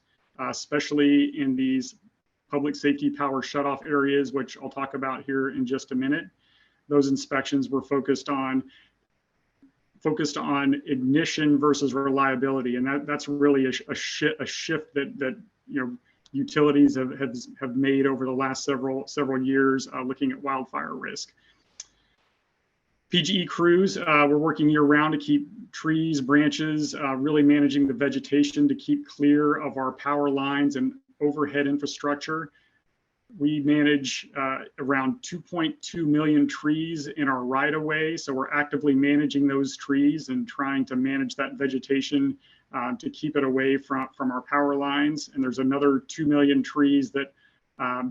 especially in these public safety power shutoff areas, which I'll talk about here in just a minute. Those inspections were focused on ignition versus reliability, and that's really a shift that utilities have made over the last several years, looking at wildfire risk. PGE crews, we're working year round to keep trees, branches, really managing the vegetation to keep clear of our power lines and overhead infrastructure. We manage around 2.2 million trees in our right of way. So we're actively managing those trees and trying to manage that vegetation to keep it away from our power lines. And there's another 2 million trees that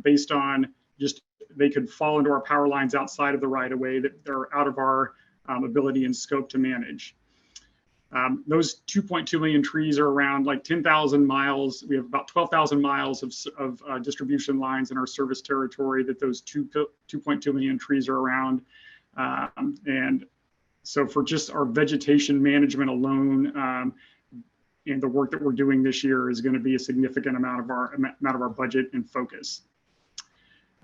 based on just they could fall into our power lines outside of the right of way that they're out of our ability and scope to manage. Those 2.2 million trees are around like 10,000 miles. We have about 12,000 miles of distribution lines in our service territory that those 2.2 million trees are around. And so for just our vegetation management alone, and the work that we're doing this year is going to be a significant amount of our budget and focus.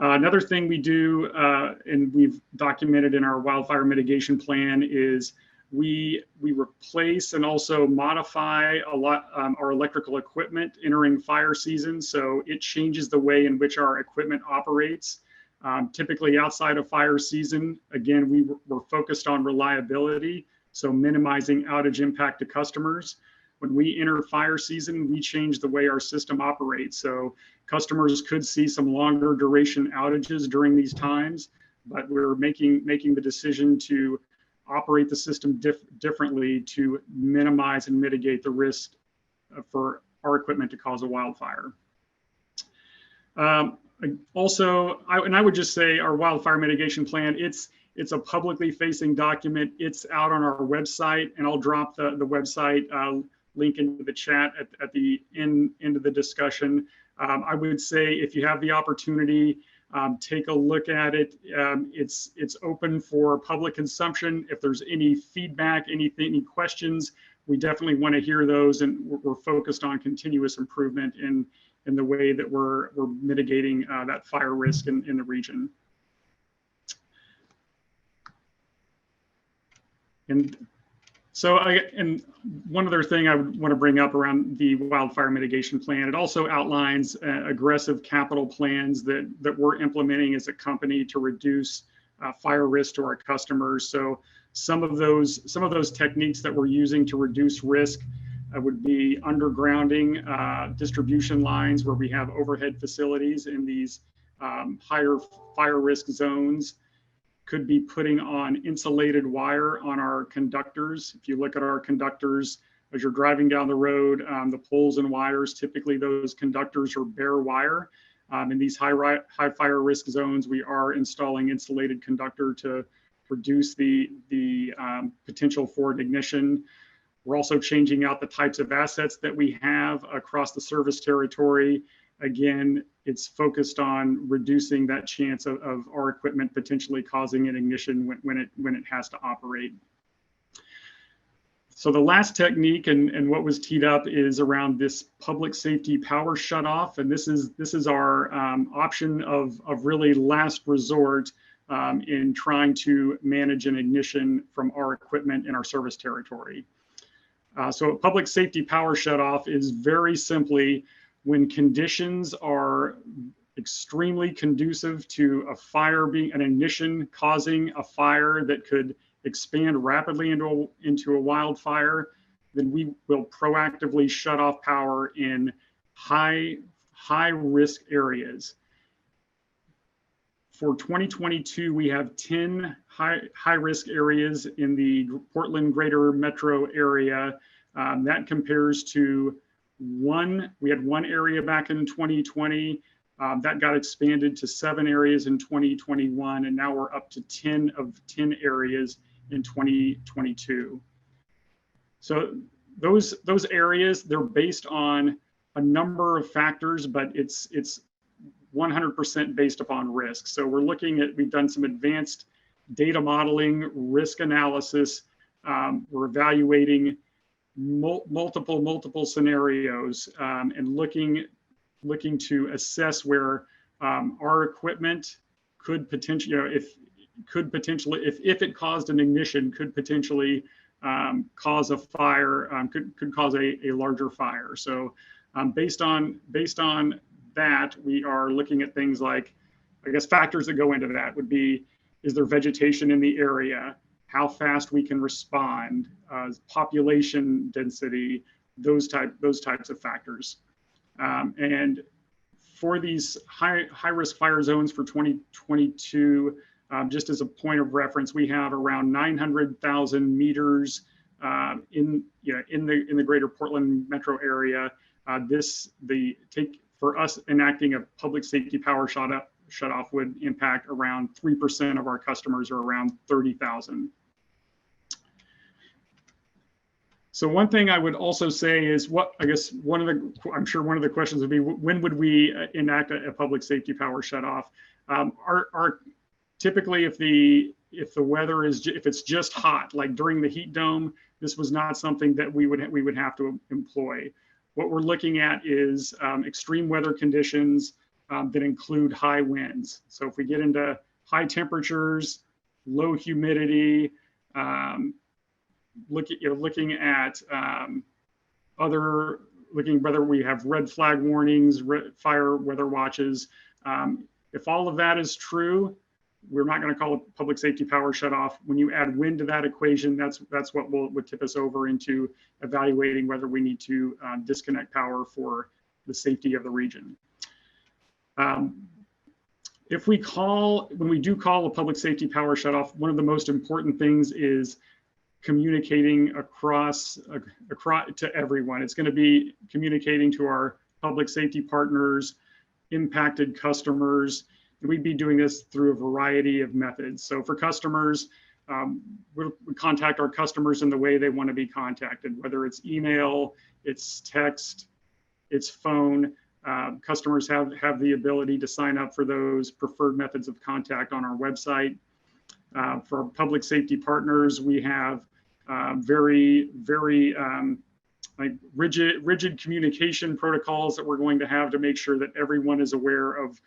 Another thing we do, and we've documented in our wildfire mitigation plan, is we replace and also modify a lot our electrical equipment entering fire season. So it changes the way in which our equipment operates. Typically outside of fire season, again, we're focused on reliability, so minimizing outage impact to customers. When we enter fire season, we change the way our system operates. So customers could see some longer duration outages during these times, but we're making the decision to operate the system differently to minimize and mitigate the risk for our equipment to cause a wildfire. Also, I would just say our wildfire mitigation plan, it's a publicly facing document. It's out on our website, and I'll drop the website link into the chat at the end of the discussion. I would say if you have the opportunity, take a look at it. It's open for public consumption. If there's any feedback, any questions, we definitely want to hear those, and we're focused on continuous improvement in the way that we're mitigating that fire risk in the region. And so and one other thing I would want to bring up around the wildfire mitigation plan, it also outlines aggressive capital plans that we're implementing as a company to reduce fire risk to our customers. So some of those techniques that we're using to reduce risk would be undergrounding distribution lines where we have overhead facilities in these higher fire risk zones. Could be putting on insulated wire on our conductors. If you look at our conductors, as you're driving down the road, the poles and wires, typically those conductors are bare wire. In these high fire risk zones, we are installing insulated conductor to reduce the potential for an ignition. We're also changing out the types of assets that we have across the service territory. Again, it's focused on reducing that chance of our equipment potentially causing an ignition when it has to operate. So the last technique and what was teed up is around this public safety power shutoff, and this is our option of really last resort in trying to manage an ignition from our equipment in our service territory. So a public safety power shutoff is very simply when conditions are extremely conducive to a fire being an ignition causing a fire that could expand rapidly into a wildfire, then we will proactively shut off power in high risk areas. For 2022, we have 10 high risk areas in the Portland greater metro area. That compares to we had one area back in 2020. That got expanded to 7 areas in 2021, and now we're up to 10 areas in 2022. So those areas, they're based on a number of factors, but it's 100% based upon risk. So we've done some advanced data modeling, risk analysis. We're evaluating multiple scenarios and looking to assess where our equipment could potentially, if it caused an ignition, could potentially cause a fire, could cause a larger fire. So based on that, we are looking at things like, I guess factors that go into that would be, is there vegetation in the area? How fast we can respond, population density, those types of factors. And for these high risk fire zones for 2022, just as a point of reference, we have around 900,000 meters in the greater Portland metro area. For us, enacting a public safety power shutoff would impact around 3% of our customers, or around 30,000. So one thing I would also say is, I'm sure one of the questions would be, when would we enact a public safety power shutoff? Typically, if the weather if it's just hot, like during the heat dome, this was not something that we would have to employ. What we're looking at is extreme weather conditions that include high winds. So if we get into high temperatures, low humidity, looking at whether we have red flag warnings, fire weather watches. If all of that is true, we're not going to call a public safety power shutoff. When you add wind to that equation, that's what would tip us over into evaluating whether we need to disconnect power for the safety of the region. When we do call a public safety power shutoff, one of the most important things is communicating across to everyone. It's going to be communicating to our public safety partners, impacted customers. We'd be doing this through a variety of methods. So for customers, we contact our customers in the way they want to be contacted, whether it's email, it's text, it's phone. Customers have the ability to sign up for those preferred methods of contact on our website. For our public safety partners, we have very rigid communication protocols that we're going to have to make sure that everyone is aware of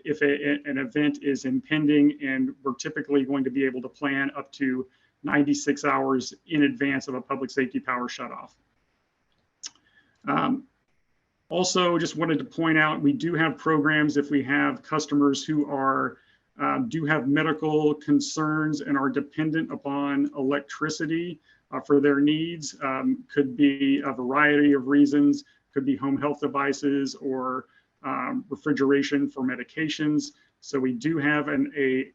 if an event is impending, and we're typically going to be able to plan up to 96 hours in advance of a public safety power shutoff. Also, just wanted to point out, we do have programs if we have customers who do have medical concerns and are dependent upon electricity for their needs. Could be a variety of reasons, could be home health devices or refrigeration for medications. So we do have a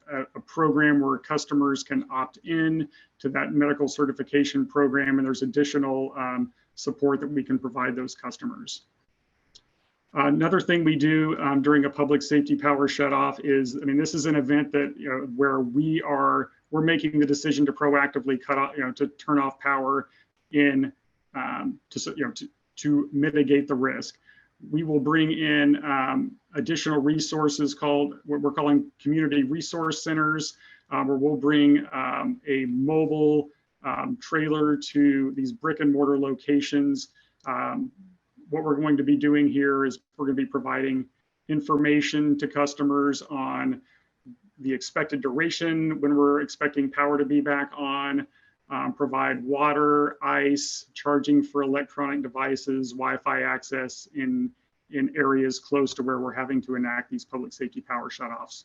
program where customers can opt in to that medical certification program, and there's additional support that we can provide those customers. Another thing we do during a public safety power shutoff is, this is an event that, where we're making the decision to proactively cut off, to turn off power to mitigate the risk. We will bring in additional resources what we're calling community resource centers, where we'll bring a mobile trailer to these brick and mortar locations. What we're going to be doing here is we're going to be providing information to customers on the expected duration, when we're expecting power to be back on, provide water, ice, charging for electronic devices, Wi-Fi access in in areas close to where we're having to enact these public safety power shutoffs.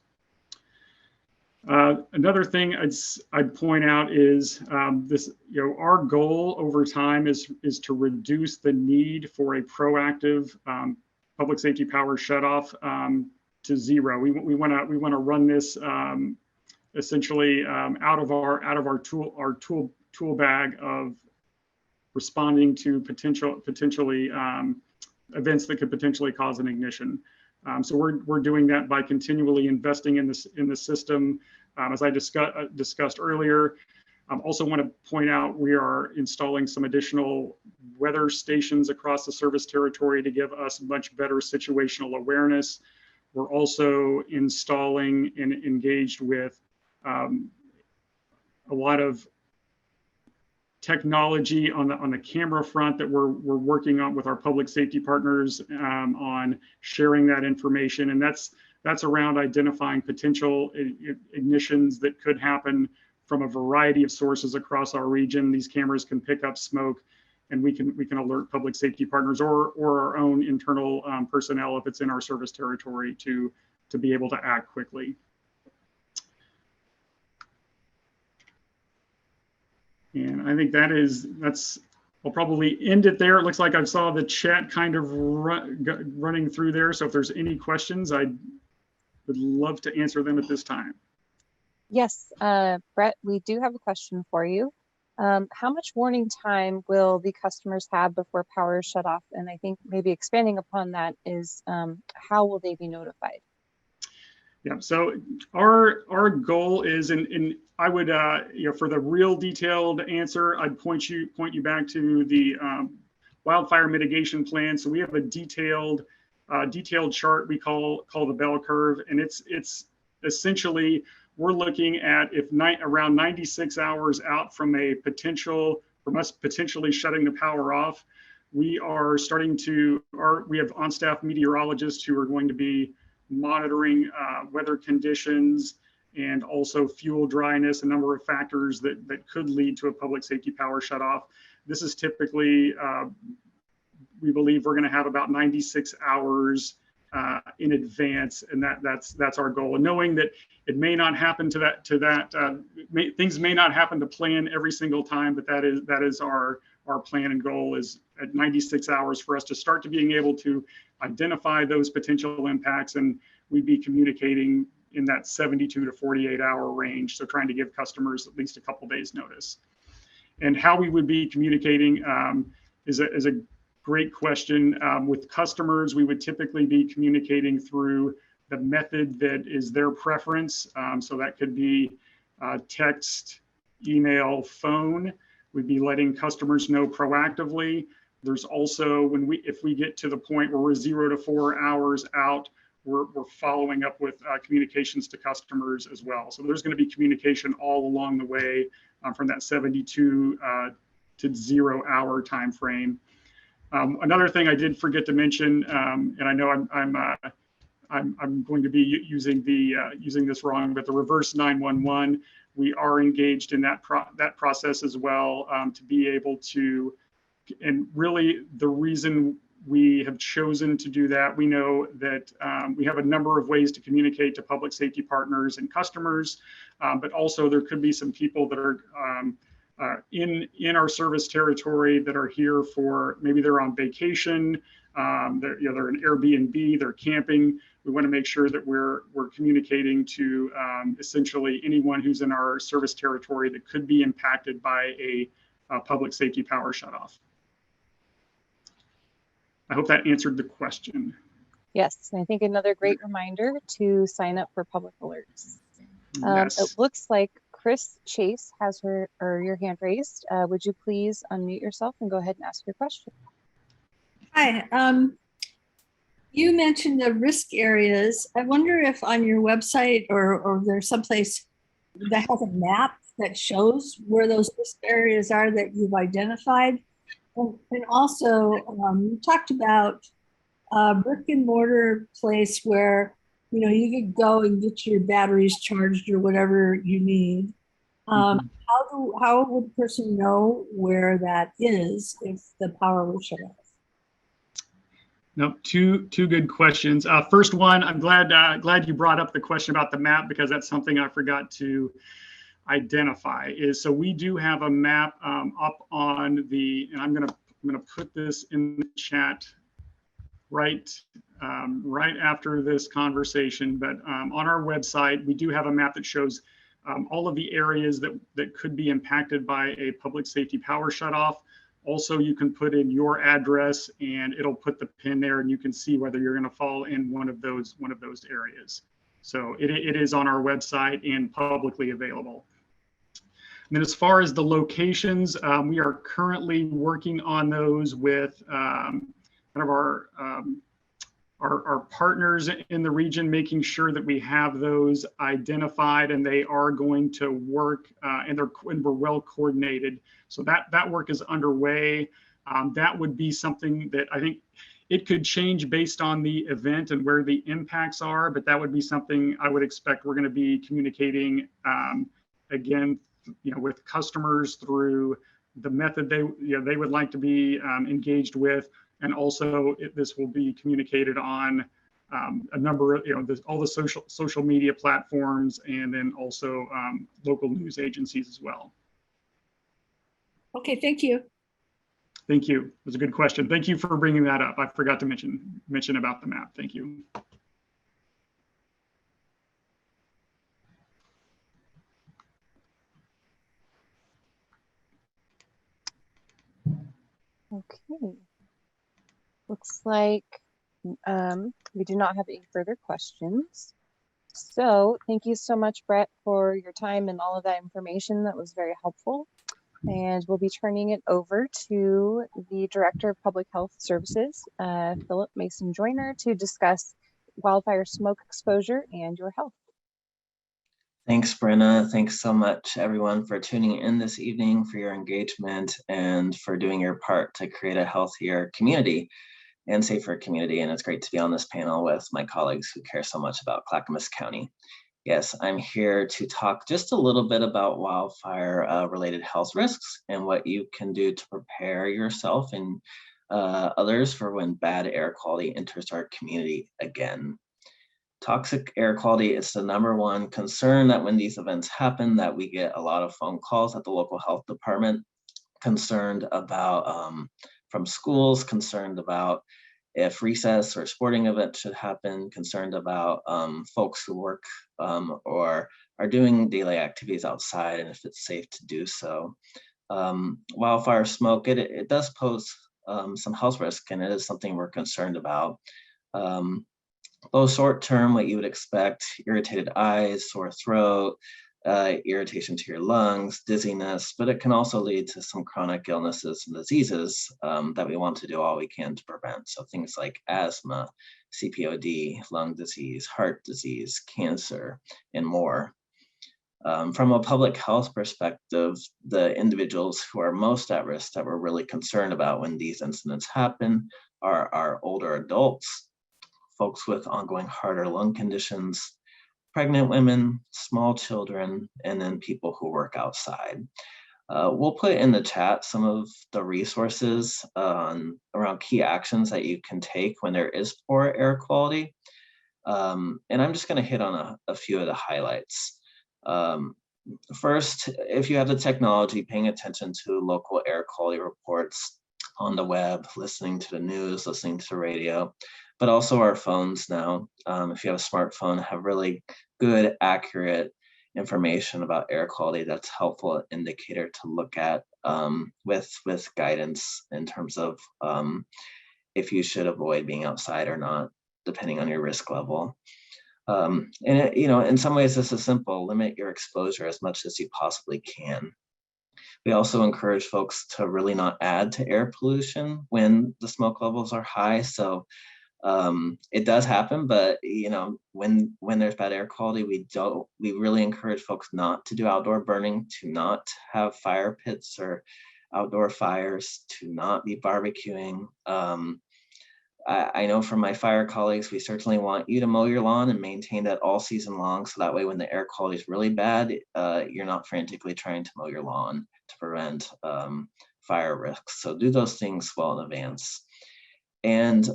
Another thing I'd point out is our goal over time is to reduce the need for a proactive public safety power shutoff to zero. We want to run this essentially out of our tool bag of responding to potentially events that could potentially cause an ignition. So we're doing that by continually investing in the system. As I discussed earlier, I also want to point out we are installing some additional weather stations across the service territory to give us much better situational awareness. We're also installing and engaged with a lot of technology on the camera front that we're working on with our public safety partners on sharing that information, and that's around identifying potential ignitions that could happen from a variety of sources across our region. These cameras can pick up smoke, and we can alert public safety partners or our own internal personnel if it's in our service territory to be able to act quickly. And I think I'll probably end it there. It looks like I saw the chat kind of running through there. So if there's any questions, I would love to answer them at this time. Yes, Brett, we do have a question for you. How much warning time will the customers have before power is shut off? And I think maybe expanding upon that is how will they be notified? Yeah, so our goal is, and I would, for the real detailed answer, I'd point you back to the wildfire mitigation plan. So we have a detailed chart we call the bell curve, and it's essentially we're looking at around 96 hours out from us potentially shutting the power off, we are we have on-staff meteorologists who are going to be monitoring weather conditions and also fuel dryness, a number of factors that could lead to a public safety power shutoff. This is typically, we believe we're going to have about 96 hours in advance, and that's our goal. And knowing that it may not happen things may not happen to plan every single time, but that is our plan and goal is at 96 hours for us to start to being able to identify those potential impacts, and we'd be communicating in that 72 to 48 hour range. So trying to give customers at least a couple days notice. And how we would be communicating is a great question. With customers, we would typically be communicating through the method that is their preference. So that could be text, email, phone. We'd be letting customers know proactively. There's also, if we get to the point where we're 0 to 4 hours out, we're following up with communications to customers as well. So there's going to be communication all along the way from that 72 to 0 hour time frame. Another thing I did forget to mention, and I know I'm going to be using this wrong, but the reverse 911, we are engaged in that process as well to be able to. And really, the reason we have chosen to do that, we know that we have a number of ways to communicate to public safety partners and customers, but also there could be some people that are in our service territory that are here for, maybe they're on vacation, they're in Airbnb, they're camping. We want to make sure that we're communicating to essentially anyone who's in our service territory that could be impacted by a public safety power shutoff. I hope that answered the question. Yes, and I think another great reminder to sign up for public alerts. Yes. It looks like Chris Chase has your hand raised. Would you please unmute yourself and go ahead and ask your question? Hi, you mentioned the risk areas. I wonder if on your website or there's someplace that has a map that shows where those risk areas are that you've identified. And also, you talked about a brick and mortar place where, you could go and get your batteries charged or whatever you need. How would a person know where that is if the power was shut off? Nope, two good questions. First one, I'm glad you brought up the question about the map, because that's something I forgot to identify. Is so we do have a map up on the, and I'm gonna put this in the chat right after this conversation. But on our website, we do have a map that shows all of the areas that could be impacted by a public safety power shutoff. Also, you can put in your address and it'll put the pin there, and you can see whether you're going to fall in one of those areas. So it is on our website and publicly available. And then as far as the locations, we are currently working on those with kind of our partners in the region, making sure that we have those identified and they are going to work and we're well coordinated. So that work is underway. That would be something that I think it could change based on the event and where the impacts are, but that would be something I would expect we're going to be communicating again, with customers through the method they would like to be engaged with. And also this will be communicated on a number of, all the social media platforms, and then also local news agencies as well. Okay, thank you. Thank you. It was a good question. Thank you for bringing that up. I forgot to mention about the map. Thank you. Okay. Looks like we do not have any further questions. So thank you so much, Brett, for your time and all of that information. That was very helpful. And we'll be turning it over to the Director of Public Health Services, Philip Mason Joyner, to discuss wildfire smoke exposure and your health. Thanks, Brenna. Thanks so much, everyone, for tuning in this evening, for your engagement, and for doing your part to create a healthier community and safer community. And it's great to be on this panel with my colleagues who care so much about Clackamas County. Yes, I'm here to talk just a little bit about wildfire related health risks and what you can do to prepare yourself and others for when bad air quality enters our community again. Toxic air quality is the #1 concern that when these events happen, that we get a lot of phone calls at the local health department, concerned about from schools, concerned about if recess or sporting event should happen, concerned about folks who work or are doing daily activities outside and if it's safe to do so. Wildfire smoke, it does pose some health risk, and it is something we're concerned about. Both short term, what you would expect, irritated eyes, sore throat, irritation to your lungs, dizziness, but it can also lead to some chronic illnesses and diseases that we want to do all we can to prevent. So things like asthma, COPD, lung disease, heart disease, cancer, and more. From a public health perspective, the individuals who are most at risk that we're really concerned about when these incidents happen are older adults, folks with ongoing heart or lung conditions, pregnant women, small children, and then people who work outside. We'll put in the chat some of the resources around key actions that you can take when there is poor air quality. And I'm just going to hit on a few of the highlights. First, if you have the technology, paying attention to local air quality reports on the web, listening to the news, listening to the radio, but also our phones now. If you have a smartphone, have really good, accurate information about air quality. That's a helpful indicator to look at with guidance in terms of if you should avoid being outside or not, depending on your risk level. And in some ways, this is simple. Limit your exposure as much as you possibly can. We also encourage folks to really not add to air pollution when the smoke levels are high. So it does happen, but when there's bad air quality, we really encourage folks not to do outdoor burning, to not have fire pits or outdoor fires, to not be barbecuing. I know from my fire colleagues, we certainly want you to mow your lawn and maintain that all season long. So that way, when the air quality is really bad, you're not frantically trying to mow your lawn to prevent fire risks. So do those things well in advance. And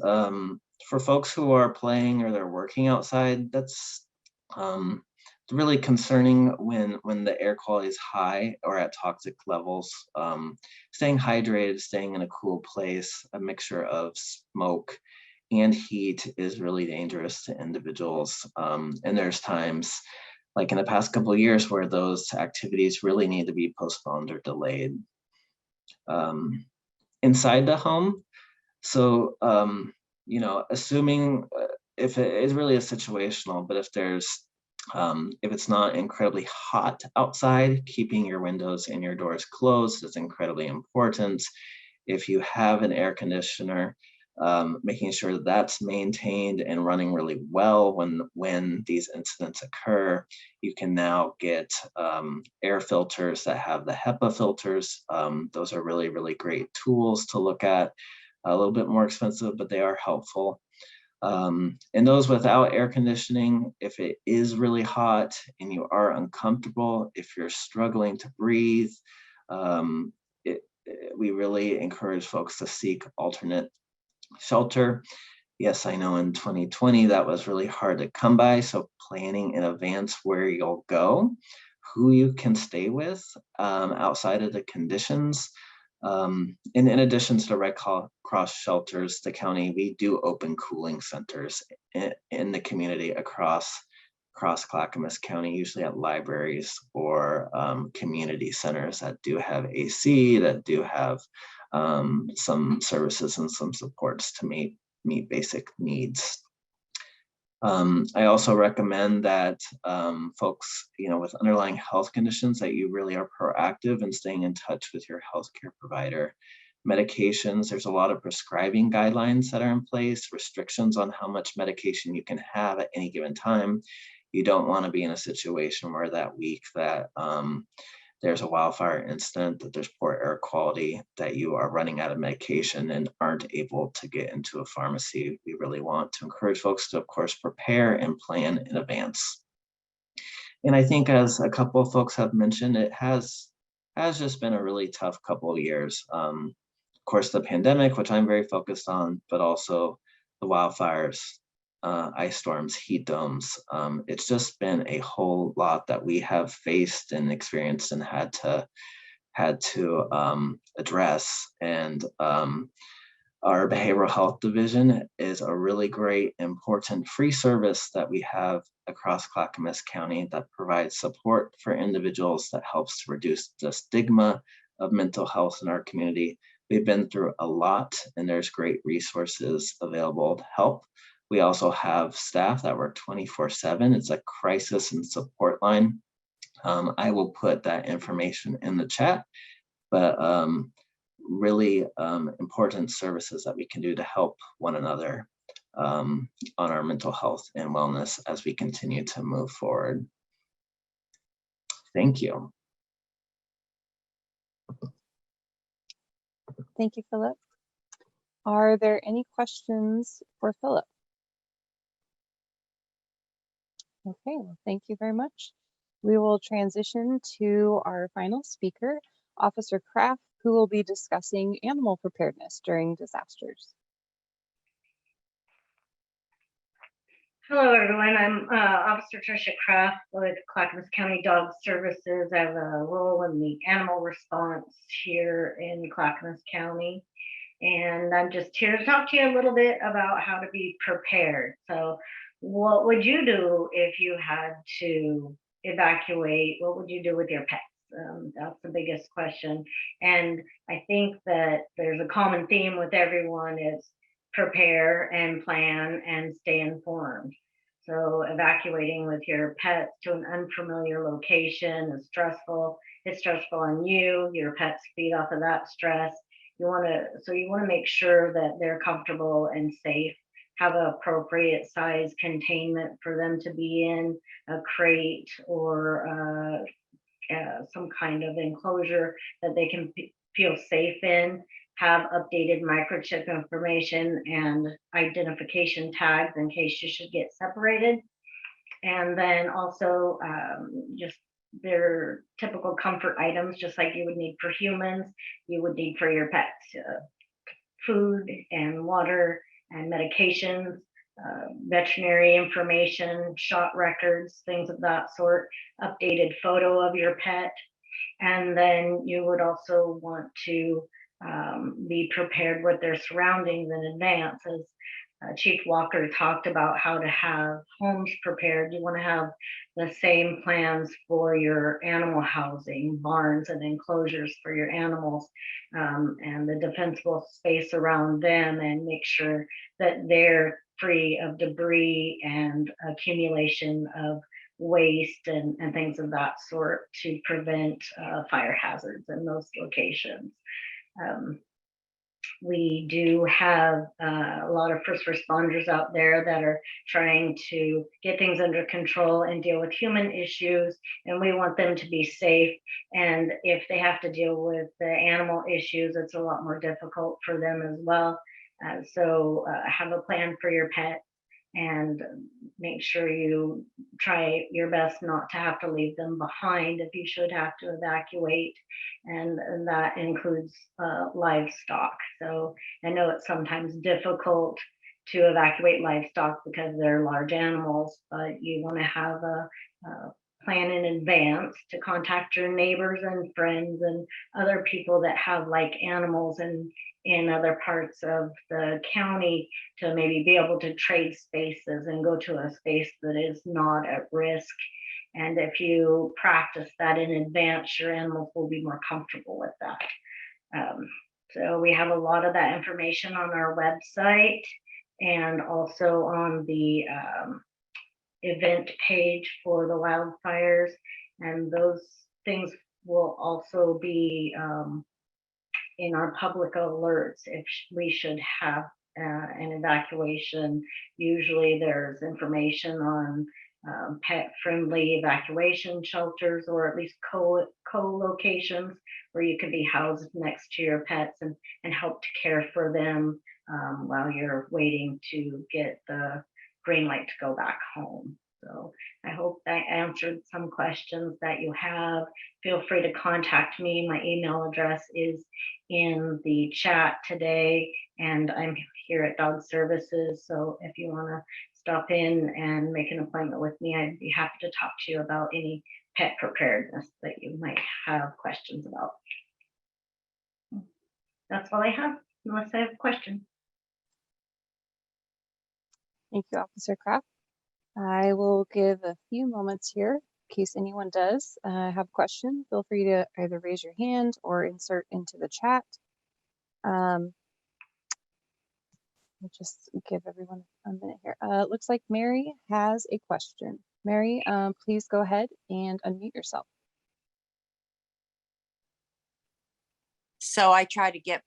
for folks who are playing or they're working outside, that's really concerning when the air quality is high or at toxic levels. Staying hydrated, staying in a cool place, a mixture of smoke and heat is really dangerous to individuals. And there's times, like in the past couple of years, where those activities really need to be postponed or delayed. Inside the home, so you know, assuming if it is really a situational, but if it's not incredibly hot outside, keeping your windows and your doors closed is incredibly important. If you have an air conditioner, making sure that that's maintained and running really well when these incidents occur. You can now get air filters that have the HEPA filters. Those are really, really great tools to look at. A little bit more expensive, but they are helpful. And those without air conditioning, if it is really hot and you are uncomfortable, if you're struggling to breathe, we really encourage folks to seek alternate shelter. Yes, I know in 2020 that was really hard to come by. So planning in advance where you'll go, who you can stay with outside of the conditions. And in addition to the Red Cross shelters, the county, we do open cooling centers in the community across Clackamas County, usually at libraries or community centers that do have AC, that do have some services and some supports to meet basic needs. I also recommend that folks, you know, with underlying health conditions, that you really are proactive in staying in touch with your healthcare provider. Medications, there's a lot of prescribing guidelines that are in place, restrictions on how much medication you can have at any given time. You don't want to be in a situation where that week that there's a wildfire incident, that there's poor air quality, that you are running out of medication and aren't able to get into a pharmacy. We really want to encourage folks to, of course, prepare and plan in advance. And I think, as a couple of folks have mentioned, it has just been a really tough couple of years. Of course, the pandemic, which I'm very focused on, but also the wildfires, ice storms, heat domes. It's just been a whole lot that we have faced and experienced and had to address. And our behavioral health division is a really great, important free service that we have across Clackamas County that provides support for individuals, that helps to reduce the stigma of mental health in our community. We've been through a lot, and there's great resources available to help. We also have staff that work 24/7. It's a crisis and support line. I will put that information in the chat, but really important services that we can do to help one another on our mental health and wellness as we continue to move forward. Thank you. Thank you, Philip. Are there any questions for Philip? Okay, well, thank you very much. We will transition to our final speaker, Officer Kraft, who will be discussing animal preparedness during disasters. Hello, everyone. I'm Officer Tricia Kraft with Clackamas County Dog Services. I have a role in the animal response here in Clackamas County. And I'm just here to talk to you a little bit about how to be prepared. So what would you do if you had to evacuate? What would you do with your pets? That's the biggest question. And I think that there's a common theme with everyone is prepare and plan and stay informed. So evacuating with your pets to an unfamiliar location is stressful. It's stressful on you. Your pets feed off of that stress. You want to make sure that they're comfortable and safe. Have an appropriate size containment for them to be in, a crate or some kind of enclosure that they can feel safe in. Have updated microchip information and identification tags in case you should get separated. And then also just their typical comfort items, just like you would need for humans, you would need for your pets. food and water and medications, veterinary information, shot records, things of that sort, updated photo of your pet. And then you would also want to be prepared with their surroundings in advance. As Chief Walker talked about how to have homes prepared, you want to have the same plans for your animal housing, barns and enclosures for your animals, and the defensible space around them, and make sure that they're free of debris and accumulation of waste and things of that sort to prevent fire hazards in those locations. We do have a lot of first responders out there that are trying to get things under control and deal with human issues, and we want them to be safe. And if they have to deal with the animal issues, it's a lot more difficult for them as well. So have a plan for your pet and make sure you try your best not to have to leave them behind if you should have to evacuate. And that includes livestock. So I know it's sometimes difficult to evacuate livestock because they're large animals, but you want to have a plan in advance to contact your neighbors and friends and other people that have like animals and in other parts of the county to maybe be able to trade spaces and go to a space that is not at risk. And if you practice that in advance, your animals will be more comfortable with that. So we have a lot of that information on our website and also on the event page for the wildfires. And those things will also be in our public alerts if we should have an evacuation. Usually there's information on pet-friendly evacuation shelters, or at least co-locations where you could be housed next to your pets and help to care for them while you're waiting to get the green light to go back home. So I hope that answered some questions that you have. Feel free to contact me. My email address is in the chat today, and I'm here at Dog Services. So if you want to stop in and make an appointment with me, I'd be happy to talk to you about any pet preparedness that you might have questions about. That's all I have, unless I have a question. Thank you, Officer Kraft. I will give a few moments here in case anyone does have a question. Feel free to either raise your hand or insert into the chat. I'll just give everyone a minute here. It looks like Mary has a question. Mary, please go ahead and unmute yourself. So I try to get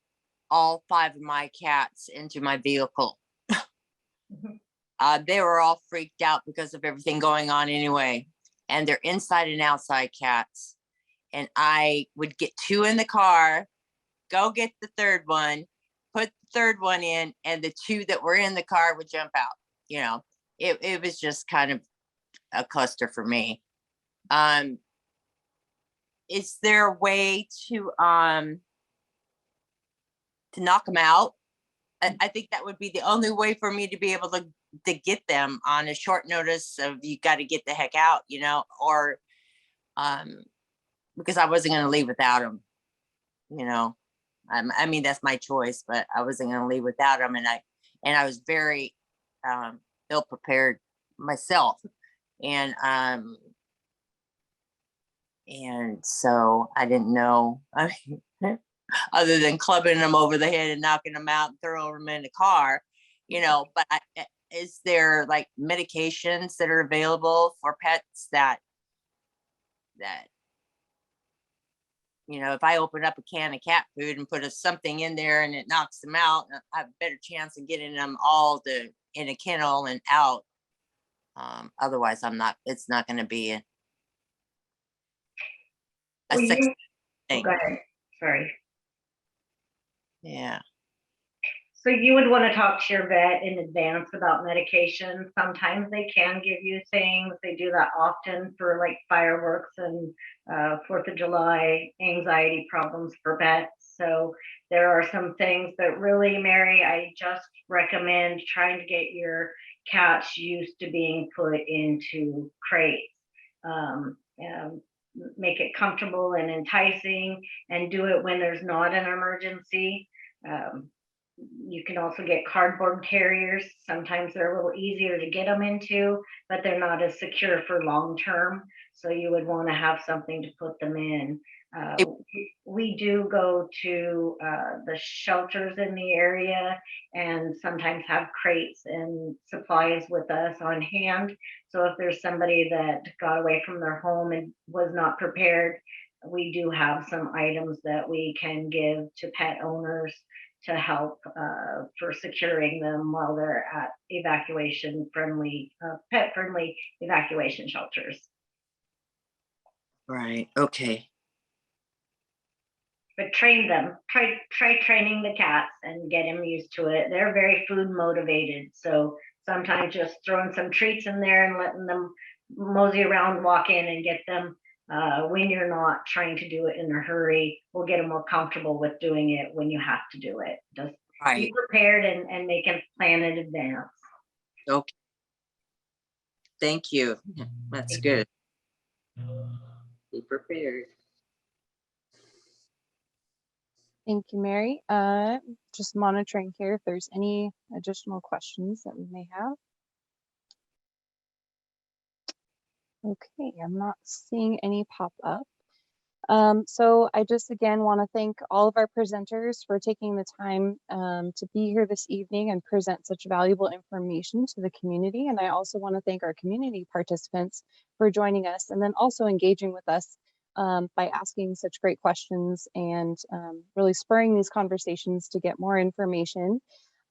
all 5 of my cats into my vehicle. They were all freaked out because of everything going on anyway. And they're inside and outside cats. And I would get 2 in the car, go get the 3rd one, put the 3rd one in, and the 2 that were in the car would jump out. You know, it was just kind of a cluster for me. Is there a way to knock them out? I think that would be the only way for me to be able to get them on a short notice of you got to get the heck out, you know, or because I wasn't going to leave without them, you know. I mean, that's my choice, but I wasn't going to leave without them. And I was very ill prepared myself. And so I didn't know, I mean, other than clubbing them over the head and knocking them out and throwing them in the car, you know. But is there like medications that are available for pets that you know, if I open up a can of cat food and put something in there and it knocks them out, I have a better chance of getting them all in a kennel and out. Otherwise, it's not going to be a Well, thing. go ahead. Sorry. Yeah. So you would want to talk to your vet in advance about medication. Sometimes they can give you things. They do that often for like fireworks and 4th of July anxiety problems for pets. So there are some things, but really, Mary, I just recommend trying to get your cats used to being put into crates. Make it comfortable and enticing, and do it when there's not an emergency. You can also get cardboard carriers. Sometimes they're a little easier to get them into, but they're not as secure for long term. So you would want to have something to put them in. We do go to the shelters in the area and sometimes have crates and supplies with us on hand. So if there's somebody that got away from their home and was not prepared, we do have some items that we can give to pet owners to help for securing them while they're at pet-friendly evacuation shelters. Right, okay. But train them, try training the cats and get them used to it. They're very food motivated. So sometimes just throwing some treats in there and letting them mosey around, walk in and get them when you're not trying to do it in a hurry, will get them more comfortable with doing it when you have to do it. Just be prepared and make a plan in advance. Okay. Thank you. That's good. Be prepared. Thank you, Mary. Just monitoring here if there's any additional questions that we may have. Okay, I'm not seeing any pop up. So I just again want to thank all of our presenters for taking the time to be here this evening and present such valuable information to the community. And I also want to thank our community participants for joining us and then also engaging with us by asking such great questions and really spurring these conversations to get more information.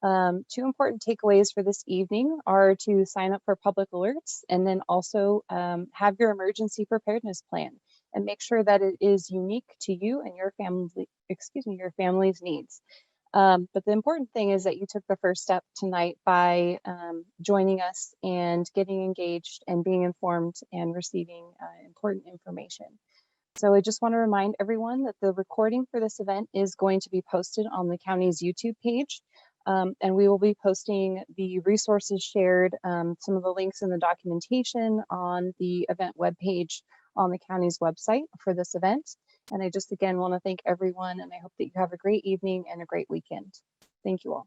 Two important takeaways for this evening are to sign up for public alerts and then also have your emergency preparedness plan and make sure that it is unique to you and your your family's needs. But the important thing is that you took the first step tonight by joining us and getting engaged and being informed and receiving important information. So I just want to remind everyone that the recording for this event is going to be posted on the county's YouTube page. And we will be posting the resources shared, some of the links in the documentation on the event webpage on the county's website for this event. And I just again want to thank everyone, and I hope that you have a great evening and a great weekend. Thank you all.